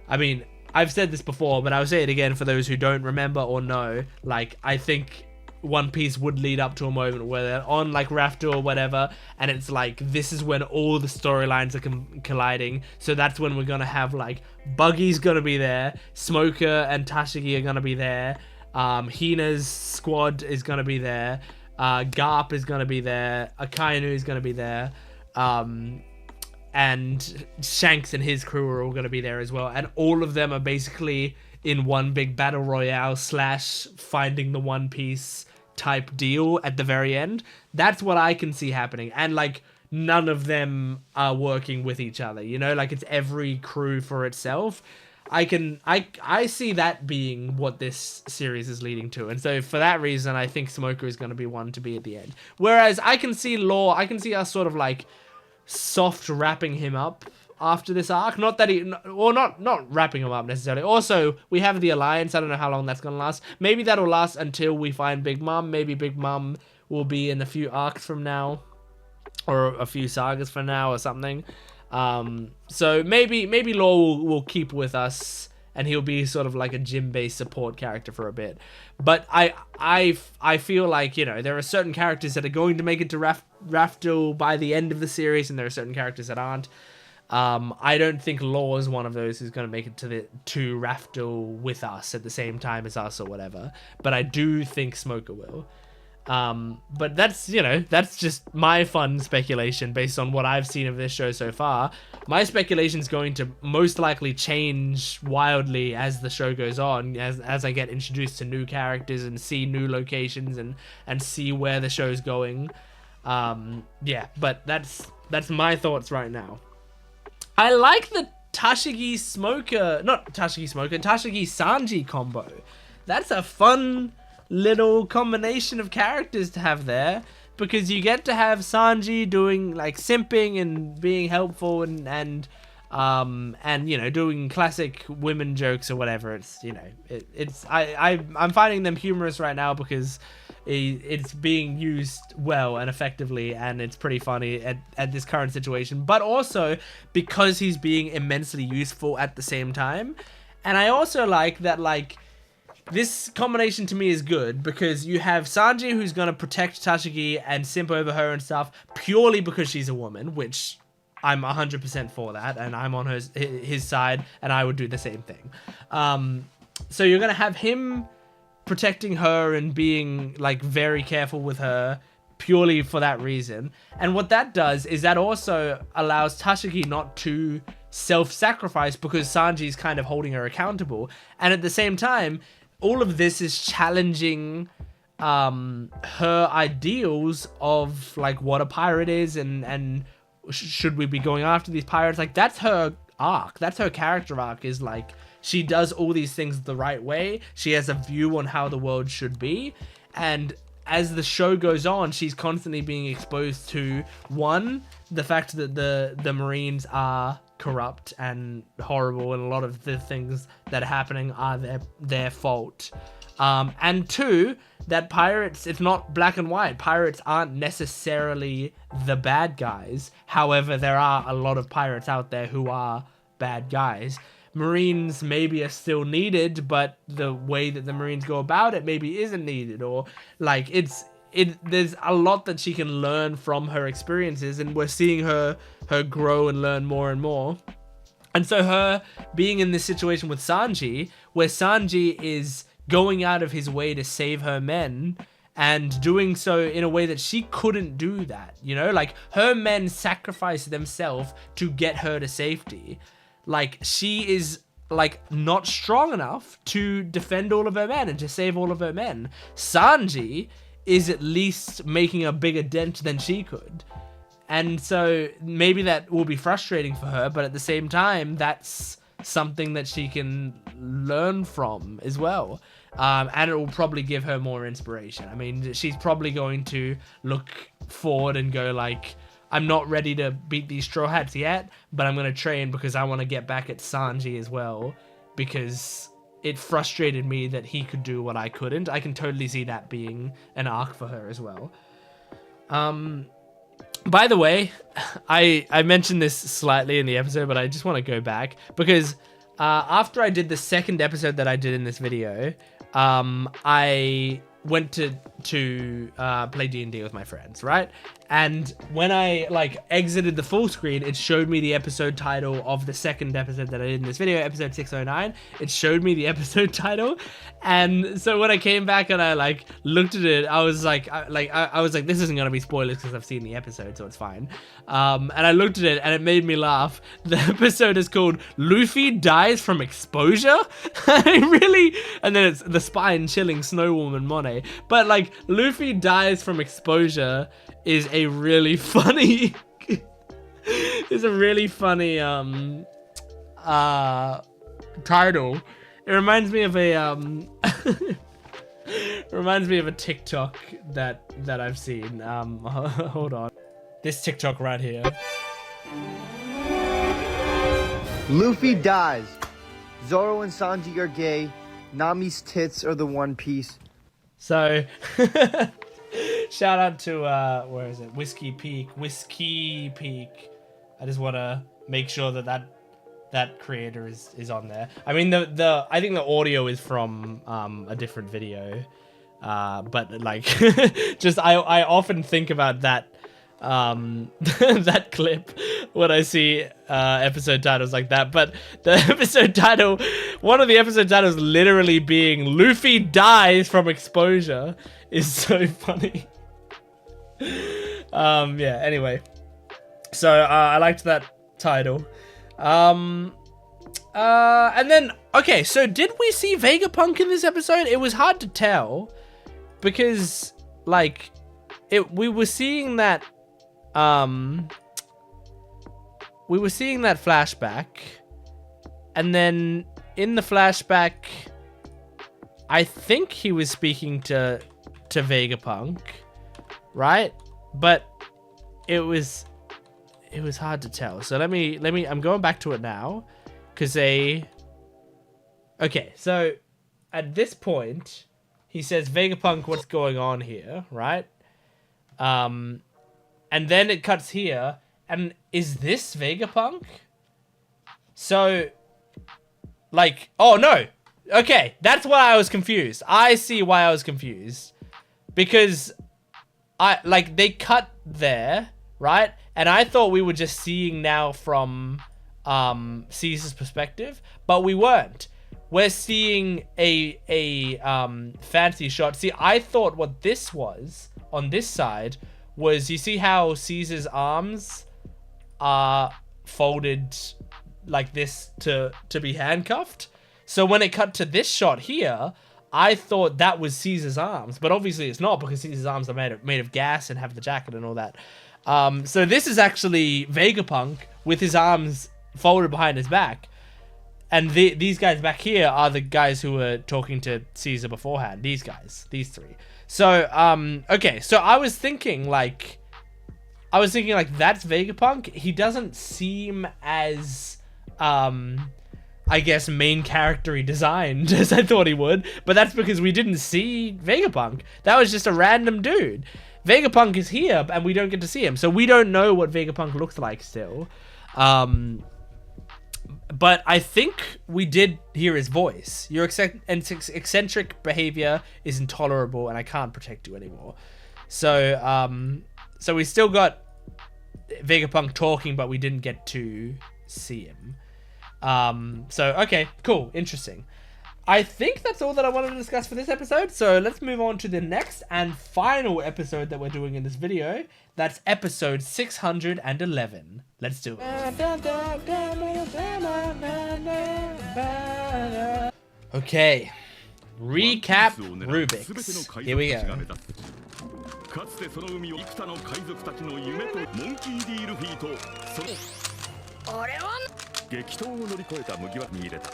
I mean, I've said this before, but I'll say it again for those who don't remember or know. Like, I think One Piece would lead up to a moment where they're on like Rafter or whatever, and it's like, this is when all the storylines are colliding. So that's when we're gonna have like Buggy's gonna be there, Smoker and Tashigi are gonna be there, Hina's squad is gonna be there, Garp is gonna be there, Akainu is gonna be there, and Shanks and his crew are all going to be there as well, and all of them are basically in one big battle royale / finding the One Piece type deal at the very end. That's what I can see happening, and like none of them are working with each other, you know, like it's every crew for itself. I see that being what this series is leading to, and so for that reason I think Smoker is going to be one to be at the end, whereas I can see us sort of like soft wrapping him up after this arc. Not that not wrapping him up necessarily. Also, we have the Alliance. I don't know how long that's gonna last. Maybe that'll last until we find Big Mom. Maybe Big Mom will be in a few arcs from now, or a few sagas from now, or something. So maybe Law will keep with us, and he'll be sort of like a gym-based support character for a bit. But I feel like, you know, there are certain characters that are going to make it to Raftel by the end of the series, and there are certain characters that aren't. I don't think Law is one of those who's going to make it to Raftel with us at the same time as us or whatever. But I do think Smoker will. But that's, you know, that's just my fun speculation based on what I've seen of this show so far. My speculation is going to most likely change wildly as the show goes on, as I get introduced to new characters and see new locations and see where the show's going. Yeah, but that's my thoughts right now. I like the Tashigi Sanji combo. That's a fun little combination of characters to have there, because you get to have Sanji doing like simping and being helpful and you know, doing classic women jokes or whatever. It's, you know, I'm finding them humorous right now because it's being used well and effectively, and it's pretty funny at this current situation, but also because he's being immensely useful at the same time. And I also like that, like, this combination to me is good because you have Sanji, who's going to protect Tashigi and simp over her and stuff purely because she's a woman, which I'm 100% for that, and I'm on his side, and I would do the same thing. So you're going to have him protecting her and being like very careful with her purely for that reason. And what that does is that also allows Tashigi not to self-sacrifice because Sanji's kind of holding her accountable. And at the same time, all of this is challenging her ideals of like what a pirate is and should we be going after these pirates. Like, that's her arc. That's her character arc, is like, she does all these things the right way. She has a view on how the world should be. And as the show goes on, she's constantly being exposed to, one, the fact that the Marines are corrupt and horrible, and a lot of the things that are happening are their fault. And two, that pirates, it's not black and white. Pirates aren't necessarily the bad guys. However, there are a lot of pirates out there who are bad guys. Marines maybe are still needed, but the way that the Marines go about it maybe isn't needed, or like there's a lot that she can learn from her experiences, and we're seeing her grow and learn more and more. And so her being in this situation with Sanji, where Sanji is going out of his way to save her men, and doing so in a way that she couldn't do that, you know, like her men sacrifice themselves to get her to safety. Like, she is like not strong enough to defend all of her men and to save all of her men. Sanji is at least making a bigger dent than she could. And so maybe that will be frustrating for her, but at the same time, that's something that she can learn from as well. And it will probably give her more inspiration. I mean, she's probably going to look forward and go like, I'm not ready to beat these Straw Hats yet, but I'm going to train because I want to get back at Sanji as well, because it frustrated me that he could do what I couldn't. I can totally see that being an arc for her as well. By the way, I mentioned this slightly in the episode, but I just want to go back because after I did the second episode that I did in this video, I went to play D&D with my friends, right? And when I like exited the full screen, it showed me the episode title of the second episode that I did in this video, episode 609. It showed me the episode title, and so when I came back and I like looked at it, I was like, this isn't gonna be spoilers because I've seen the episode, so it's fine. And I looked at it and it made me laugh. The episode is called "Luffy Dies from Exposure." And then it's the spine chilling Snow Woman Monet. But like, Luffy dies from exposure is a really funny title. It reminds me of a TikTok that I've seen. Hold on. This TikTok right here.
Luffy dies. Zoro and Sanji are gay. Nami's tits are the One Piece.
So, shout out to, where is it? Whiskey Peak. I just want to make sure that creator is on there. I mean, I think the audio is from, a different video. But like, just, I often think about that, that clip when I see episode titles like that. But the episode title, one of the episode titles literally being "Luffy Dies from Exposure" is so funny. Yeah, anyway, so I liked that title. And then, okay, so did we see Vegapunk in this episode? It was hard to tell because like we were seeing that flashback, and then in the flashback, I think he was speaking to Vegapunk, right? But it was hard to tell. So let me. I'm going back to it now, because okay. So at this point, he says, "Vegapunk, what's going on here?" Right? And then it cuts here, and is this Vegapunk? So, like, oh no, okay, that's why I was confused. I see why I was confused, because they cut there, right? And I thought we were just seeing now from Caesar's perspective, but we weren't. We're seeing a fancy shot. See, I thought what this was on this side was, you see how Caesar's arms are folded like this to be handcuffed? So when it cut to this shot here, I thought that was Caesar's arms, but obviously it's not, because Caesar's arms are made of gas and have the jacket and all that. So this is actually Vegapunk with his arms folded behind his back. And these guys back here are the guys who were talking to Caesar beforehand. These guys, these three. So, okay, so I was thinking like that's Vegapunk. He doesn't seem as, I guess, main character-y designed as I thought he would, but that's because we didn't see Vegapunk. That was just a random dude. Vegapunk is here, and we don't get to see him, so we don't know what Vegapunk looks like still. But I think we did hear his voice. Your eccentric behavior is intolerable, and I can't protect you anymore. So, so we still got Vegapunk talking, but we didn't get to see him. So, okay, cool, interesting. I think that's all that I wanted to discuss for this episode, so let's move on to the next and final episode that we're doing in this video. That's episode 611. Let's do it. Okay, recap Rubik's. Here we go.
かつてその海を幾多の海賊たちの夢とモンキー D ルフィと俺は激闘を乗り越えた麦わらに入れた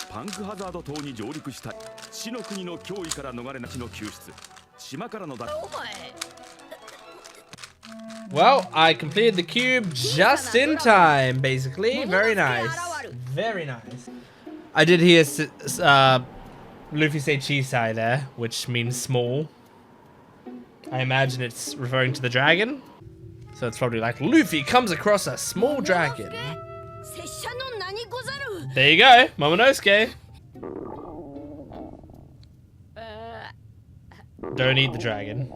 パンクハザード島に上陸した死の国の脅威から逃れなしの救出島からの脱
Well, I completed the cube just in time, basically. Very nice. Very nice. I did hear Luffy say Chisai there, which means small. I imagine it's referring to the dragon. So it's probably like, Luffy comes across a small dragon. There you go, Momonosuke. Don't eat the dragon.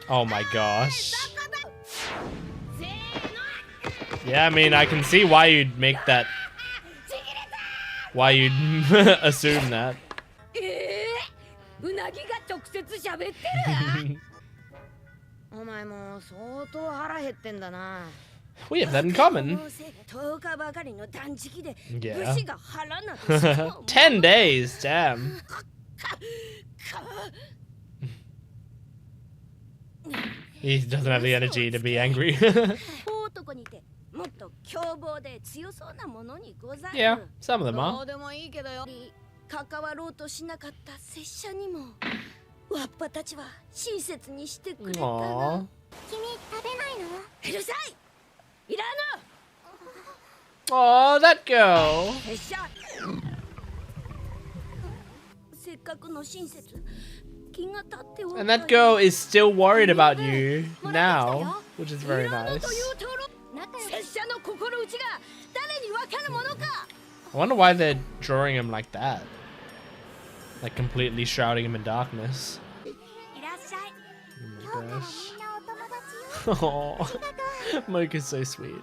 Oh my gosh. Yeah, I mean, I can see why you'd make that. Why you'd assume that. We have that in common. Yeah. 10 days, damn. He doesn't have the energy to be angry. Yeah, some of them are. Aww. Oh, that girl. And that girl is still worried about you now, which is very nice. I wonder why they're drawing him like that. Like completely shrouding him in darkness. Oh my gosh. Oh, Mocha's so sweet.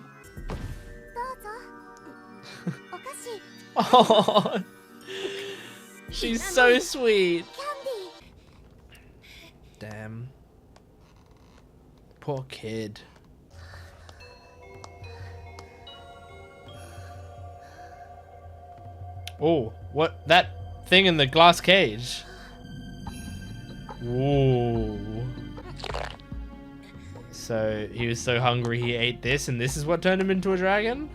Oh, she's so sweet. Damn. Poor kid. Oh, what? That thing in the glass cage. Ooh. So he was so hungry he ate this, and this is what turned him into a dragon?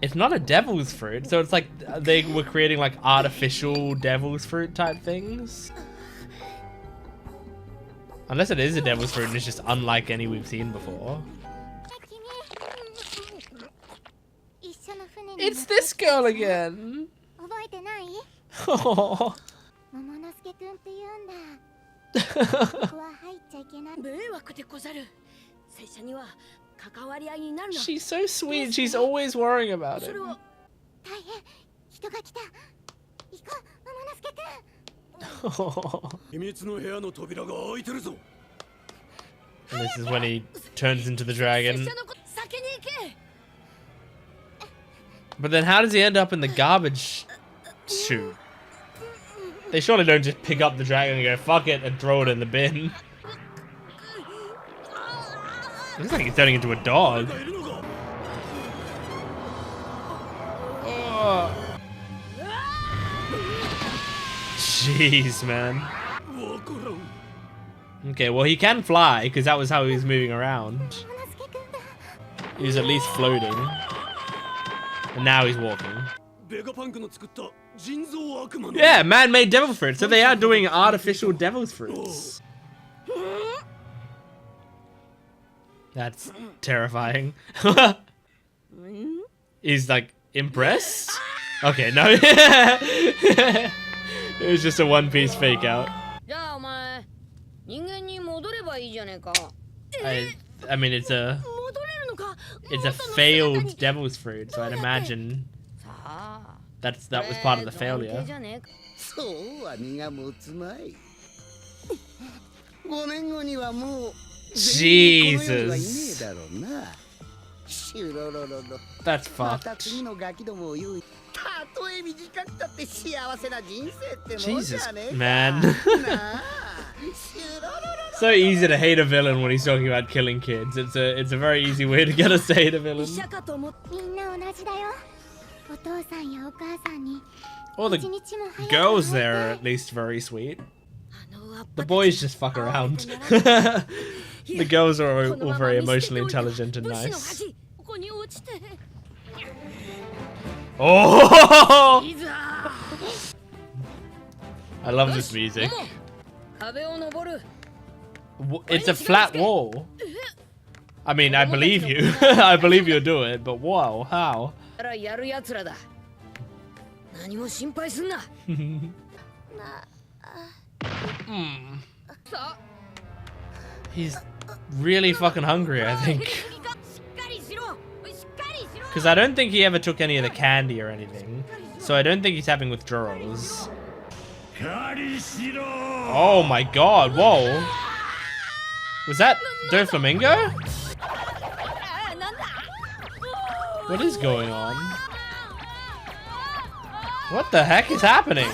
It's not a devil's fruit, so it's like they were creating like artificial devil's fruit type things. Unless it is a devil's fruit and it's just unlike any we've seen before. It's this girl again. Oh. She's so sweet. She's always worrying about it. Oh. And this is when he turns into the dragon. But then how does he end up in the garbage chute? They surely don't just pick up the dragon and go, fuck it, and throw it in the bin. It looks like he's turning into a dog. Oh. Jeez, man. Okay, well he can fly, because that was how he was moving around. He was at least floating. And now he's walking. Yeah, man-made devil fruit. So they are doing artificial devil's fruits. That's terrifying. He's like impressed? Okay, no. It was just a One Piece fake out. I mean, it's a failed devil's fruit, so I'd imagine that was part of the failure. Jesus. That's fucked. Jesus, man. So easy to hate a villain when he's talking about killing kids. It's a very easy way to get us to hate a villain. All the girls there are at least very sweet. The boys just fuck around. The girls are all very emotionally intelligent and nice. Oh! I love this music. It's a flat wall. I mean, I believe you. I believe you'll do it, but wow, how? really fucking hungry, I think. Because I don't think he ever took any of the candy or anything. So I don't think he's having withdrawals. Oh my god, whoa. Was that Doflamingo? What is going on? What the heck is happening?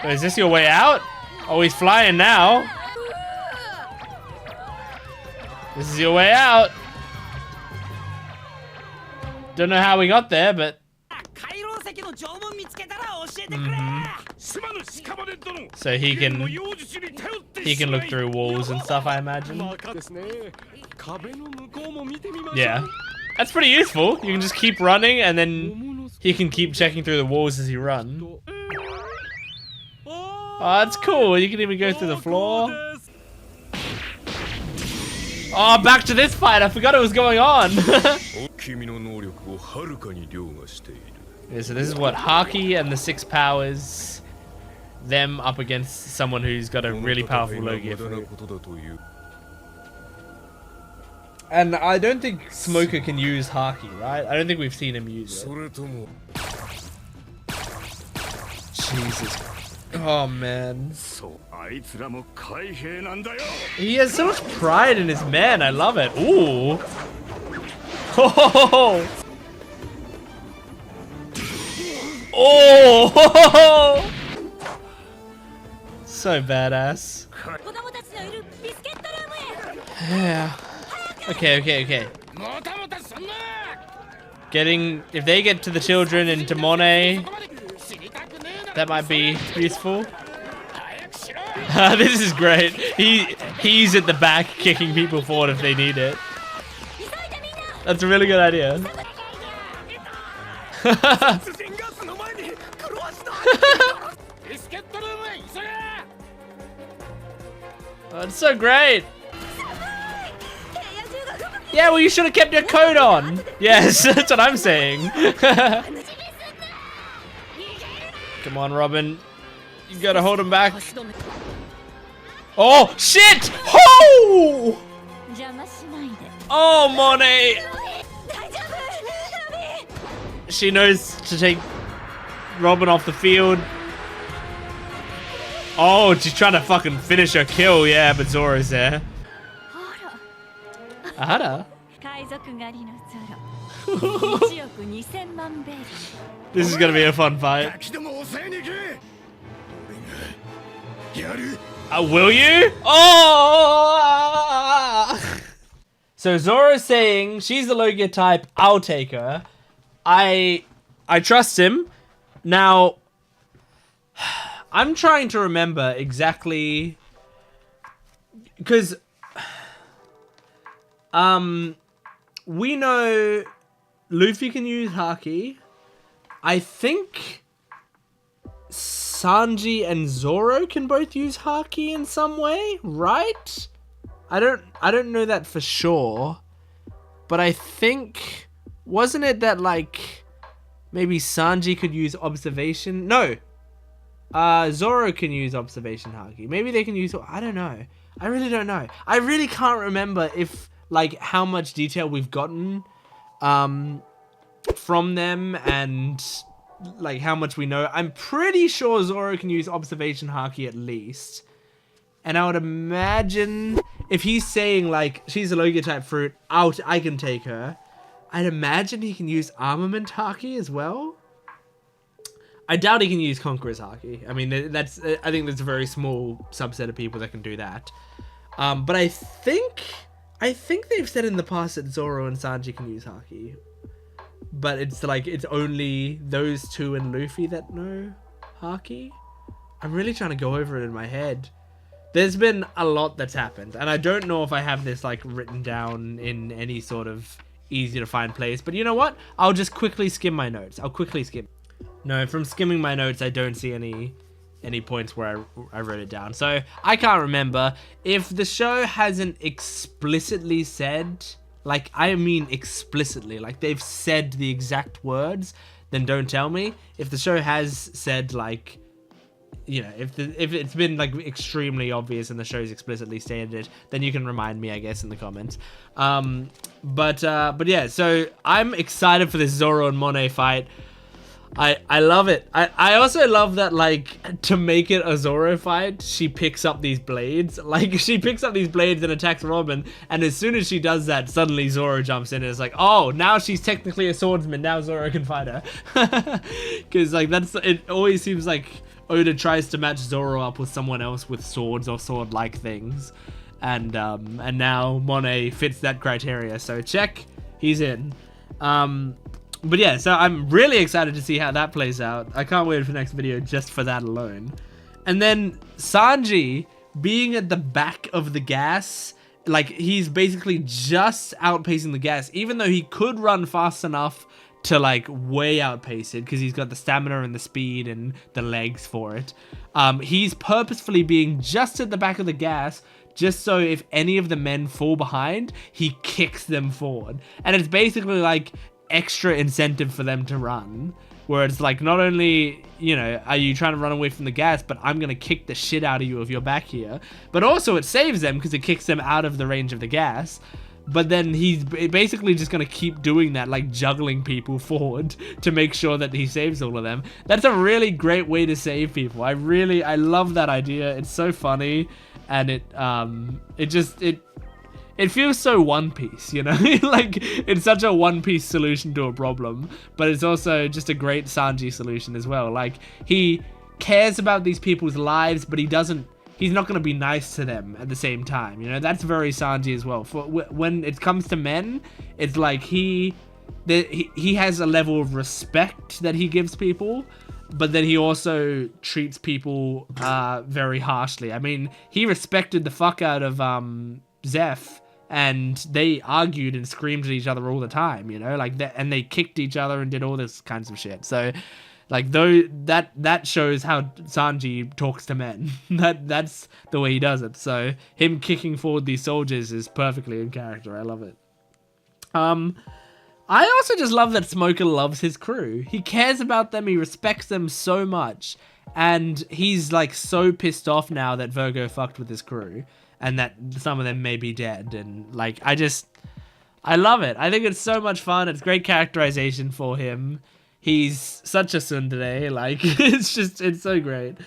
Wait, is this your way out? Oh, he's flying now. This is your way out. Don't know how we got there, but... So he can look through walls and stuff, I imagine. Yeah. That's pretty useful. You can just keep running and then he can keep checking through the walls as you run. Oh, that's cool. You can even go through the floor. Oh, back to this fight. I forgot it was going on. Yeah, so this is what Haki and the 6 powers, them up against someone who's got a really powerful Logia fruit. And I don't think Smoker can use Haki, right? I don't think we've seen him use it. Jesus. Oh man. He has so much pride in his men. I love it. Ooh. Oh. Oh. So badass. Yeah. Okay. If they get to the children and to Monet, that might be useful. This is great. He's at the back kicking people forward if they need it. That's a really good idea. Oh, it's so great. Yeah, well, you should have kept your coat on. Yes, that's what I'm saying. Come on, Robin. You gotta hold him back. Oh, shit! Oh! Oh, Monet! She knows to take Robin off the field. Oh, she's trying to fucking finish her kill, yeah, but Zoro's there. Ahara? This is gonna be a fun fight. Will you? Oh! So Zoro's saying she's the Logia type. I'll take her. I trust him. Now, I'm trying to remember exactly because we know Luffy can use Haki. I think Sanji and Zoro can both use Haki in some way, right? I don't know that for sure, but I think, wasn't it that like maybe Sanji could use observation? No. Zoro can use observation Haki. Maybe they can use, I don't know. I really don't know. I really can't remember if like how much detail we've gotten from them and like how much we know. I'm pretty sure Zoro can use observation Haki at least. And I would imagine if he's saying like she's a Logia type fruit, I can take her. I'd imagine he can use armament Haki as well. I doubt he can use Conqueror's Haki. I mean, I think there's a very small subset of people that can do that. But I think they've said in the past that Zoro and Sanji can use Haki. But it's like, it's only those two and Luffy that know Haki. I'm really trying to go over it in my head. There's been a lot that's happened. And I don't know if I have this like written down in any sort of easy to find place. But you know what? I'll just quickly skim my notes. I'll quickly skim. No, from skimming my notes, I don't see any points where I wrote it down. So I can't remember. If the show hasn't explicitly said, like, I mean explicitly, like they've said the exact words, then don't tell me. If the show has said like, you know, if it's been like extremely obvious and the show's explicitly stated it, then you can remind me, I guess, in the comments. But yeah, so I'm excited for this Zoro and Monet fight. I love it. I also love that, like, to make it a Zoro fight, she picks up these blades. Like, she picks up these blades and attacks Robin, and as soon as she does that, suddenly Zoro jumps in and is like, oh, now she's technically a swordsman, now Zoro can fight her. Because, like, it always seems like Oda tries to match Zoro up with someone else with swords or sword-like things. And now Monet fits that criteria, so check, he's in. But yeah, so I'm really excited to see how that plays out. I can't wait for the next video just for that alone. And then Sanji being at the back of the gas, like he's basically just outpacing the gas, even though he could run fast enough to like way outpace it because he's got the stamina and the speed and the legs for it. He's purposefully being just at the back of the gas just so if any of the men fall behind, he kicks them forward. And it's basically like extra incentive for them to run, where it's like, not only, you know, are you trying to run away from the gas, but I'm gonna kick the shit out of you if you're back here, but also it saves them because it kicks them out of the range of the gas. But then he's basically just gonna keep doing that, like juggling people forward to make sure that he saves all of them. That's a really great way to save people. I love that idea. It's so funny, and it feels so One Piece, you know? Like, it's such a One Piece solution to a problem, but it's also just a great Sanji solution as well. Like, he cares about these people's lives, but he's not going to be nice to them at the same time, you know? That's very Sanji as well. When it comes to men, it's like he has a level of respect that he gives people, but then he also treats people very harshly. I mean, he respected the fuck out of Zeph, and they argued and screamed at each other all the time, you know, like that, and they kicked each other and did all this kinds of shit. So, like, though that shows how Sanji talks to men. That's the way he does it. So him kicking forward these soldiers is perfectly in character. I love it. I also just love that Smoker loves his crew. He cares about them. He respects them so much, and he's like so pissed off now that Virgo fucked with his crew, and that some of them may be dead. And like, I love it. I think it's so much fun. It's great characterization for him. He's such a tsundere. Like, it's so great.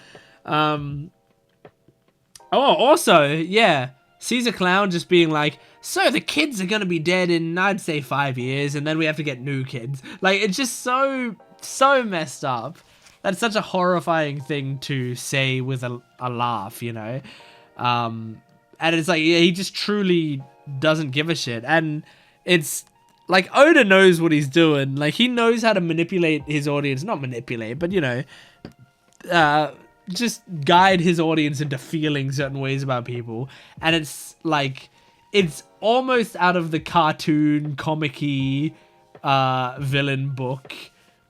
Also, yeah, Caesar Clown just being like, so the kids are gonna be dead in, I'd say, 5 years, and then we have to get new kids. Like, it's just so messed up. That's such a horrifying thing to say with a laugh, you know? And it's like, yeah, he just truly doesn't give a shit. And it's like, Oda knows what he's doing. Like, he knows how to manipulate his audience. Not manipulate, but, you know, just guide his audience into feeling certain ways about people. And it's like, it's almost out of the cartoon, comic-y villain book.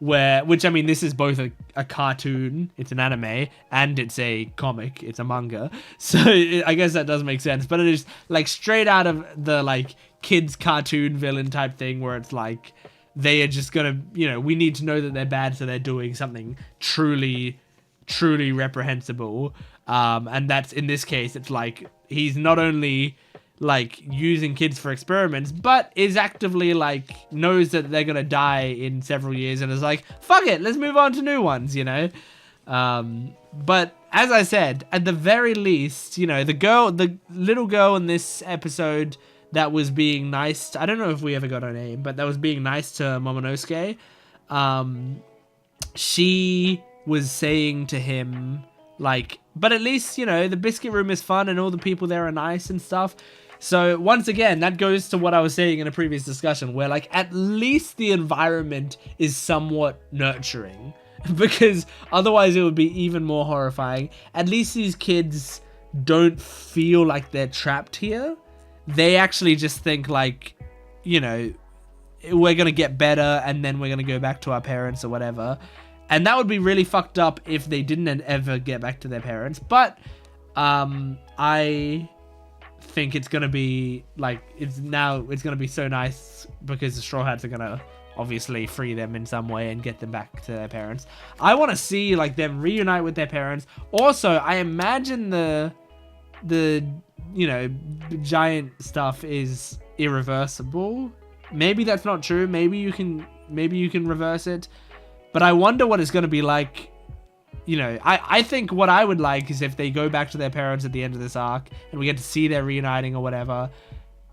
Which, I mean, this is both a cartoon, it's an anime, and it's a comic, it's a manga. So I guess that does make sense. But it is like straight out of the like kids cartoon villain type thing, where it's like they are just gonna, you know, we need to know that they're bad, so they're doing something truly reprehensible. And that's, in this case, it's like he's not only like using kids for experiments, but is actively like knows that they're gonna die in several years and is like, fuck it, let's move on to new ones, you know. But as I said, at the very least, you know, the little girl in this episode that was being nice, I don't know if we ever got her name, but that was being nice to Momonosuke, she was saying to him like, but at least, you know, the biscuit room is fun and all the people there are nice and stuff. So once again, that goes to what I was saying in a previous discussion, where like at least the environment is somewhat nurturing, because otherwise it would be even more horrifying. At least these kids don't feel like they're trapped here. They actually just think like, you know, we're going to get better and then we're going to go back to our parents or whatever. And that would be really fucked up if they didn't ever get back to their parents. But I think it's going to be like, it's going to be so nice because the Straw Hats are going to obviously free them in some way and get them back to their parents. I want to see like them reunite with their parents. Also, I imagine the you know, giant stuff is irreversible. Maybe that's not true. Maybe you can reverse it. But I wonder what it's going to be like. You know, I think what I would like is if they go back to their parents at the end of this arc and we get to see their reuniting or whatever,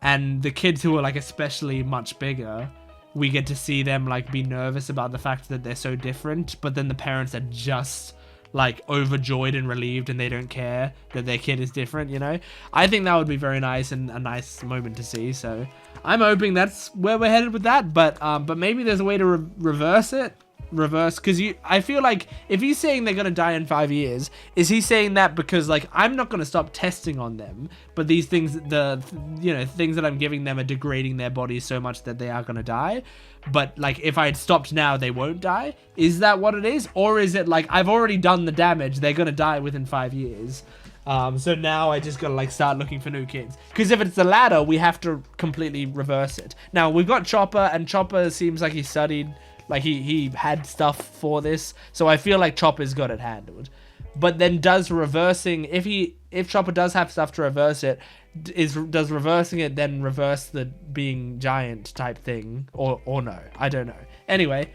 and the kids who are like especially much bigger, we get to see them like be nervous about the fact that they're so different, but then the parents are just like overjoyed and relieved and they don't care that their kid is different, you know? I think that would be very nice and a nice moment to see. So I'm hoping that's where we're headed with that, but maybe there's a way to reverse it. Because I feel like if he's saying they're gonna die in 5 years, is he saying that because like I'm not gonna stop testing on them, but these things, things that I'm giving them are degrading their bodies so much that they are gonna die? But like if I had stopped now, they won't die? Is that what it is? Or is it like I've already done the damage, they're gonna die within 5 years? So now I just gotta like start looking for new kids. Because if it's the latter, we have to completely reverse it. Now we've got Chopper, and Chopper seems like he studied. Like he had stuff for this, so I feel like Chopper's got it handled. But then does reversing, if Chopper does have stuff to reverse it, does reversing it then reverse the being giant type thing, or no? I don't know. Anyway,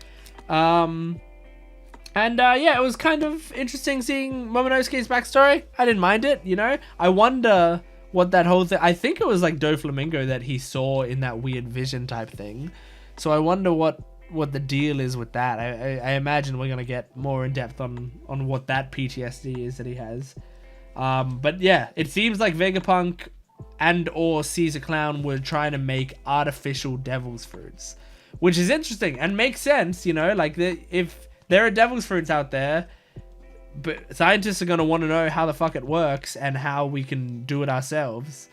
yeah, it was kind of interesting seeing Momonosuke's backstory. I didn't mind it, you know. I wonder what that whole thing. I think it was like Doflamingo that he saw in that weird vision type thing. So I wonder what the deal is with that. I imagine we're gonna get more in depth on what that PTSD is that he has. But yeah, it seems like Vegapunk and or Caesar Clown were trying to make artificial devil's fruits, which is interesting and makes sense, you know, like if there are devil's fruits out there, but scientists are gonna want to know how the fuck it works and how we can do it ourselves.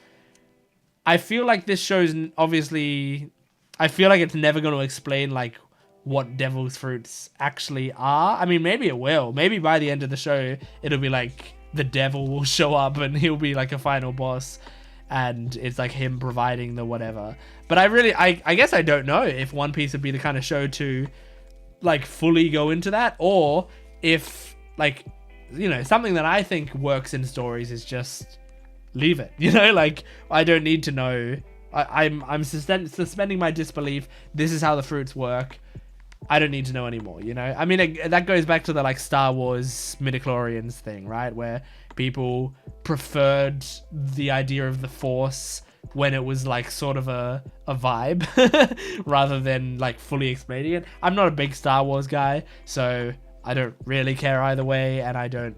I feel like this show's obviously, I feel like it's never going to explain like what devil's fruits actually are. I mean, maybe it will. Maybe by the end of the show, it'll be like the devil will show up and he'll be like a final boss, and it's like him providing the whatever. But I guess I don't know if One Piece would be the kind of show to like fully go into that, or if like, you know, something that I think works in stories is just leave it, you know, like I don't need to know. I'm suspending my disbelief. This is how the fruits work. I don't need to know anymore, you know? I mean, that goes back to the like Star Wars midichlorians thing, right? Where people preferred the idea of the Force when it was like sort of a vibe rather than like fully explaining it. I'm not a big Star Wars guy, so I don't really care either way, and I don't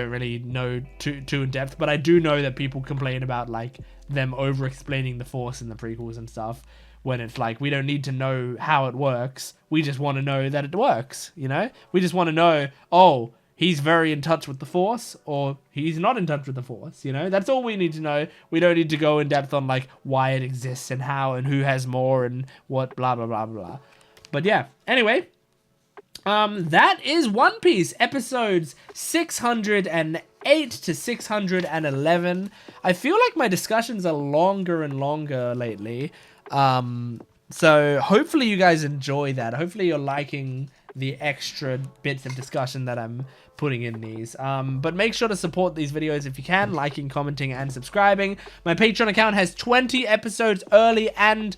really know too in depth, but I do know that people complain about like them over explaining the Force in the prequels and stuff, when it's like, we don't need to know how it works, we just want to know that it works, you know? We just want to know, oh, he's very in touch with the Force, or he's not in touch with the Force, you know? That's all we need to know. We don't need to go in depth on like why it exists and how and who has more and what, blah blah blah blah. But yeah, anyway, that is One Piece episodes 608 to 611. I feel like my discussions are longer and longer lately. So hopefully you guys enjoy that. Hopefully you're liking the extra bits of discussion that I'm putting in these. But make sure to support these videos if you can, liking, commenting, and subscribing. My Patreon account has 20 episodes early and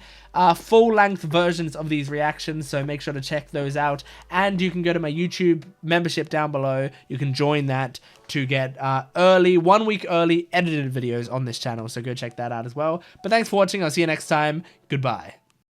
full-length versions of these reactions, so make sure to check those out. And you can go to my YouTube membership down below. You can join that to get early, 1 week early edited videos on this channel, so go check that out as well. But thanks for watching. I'll see you next time. Goodbye.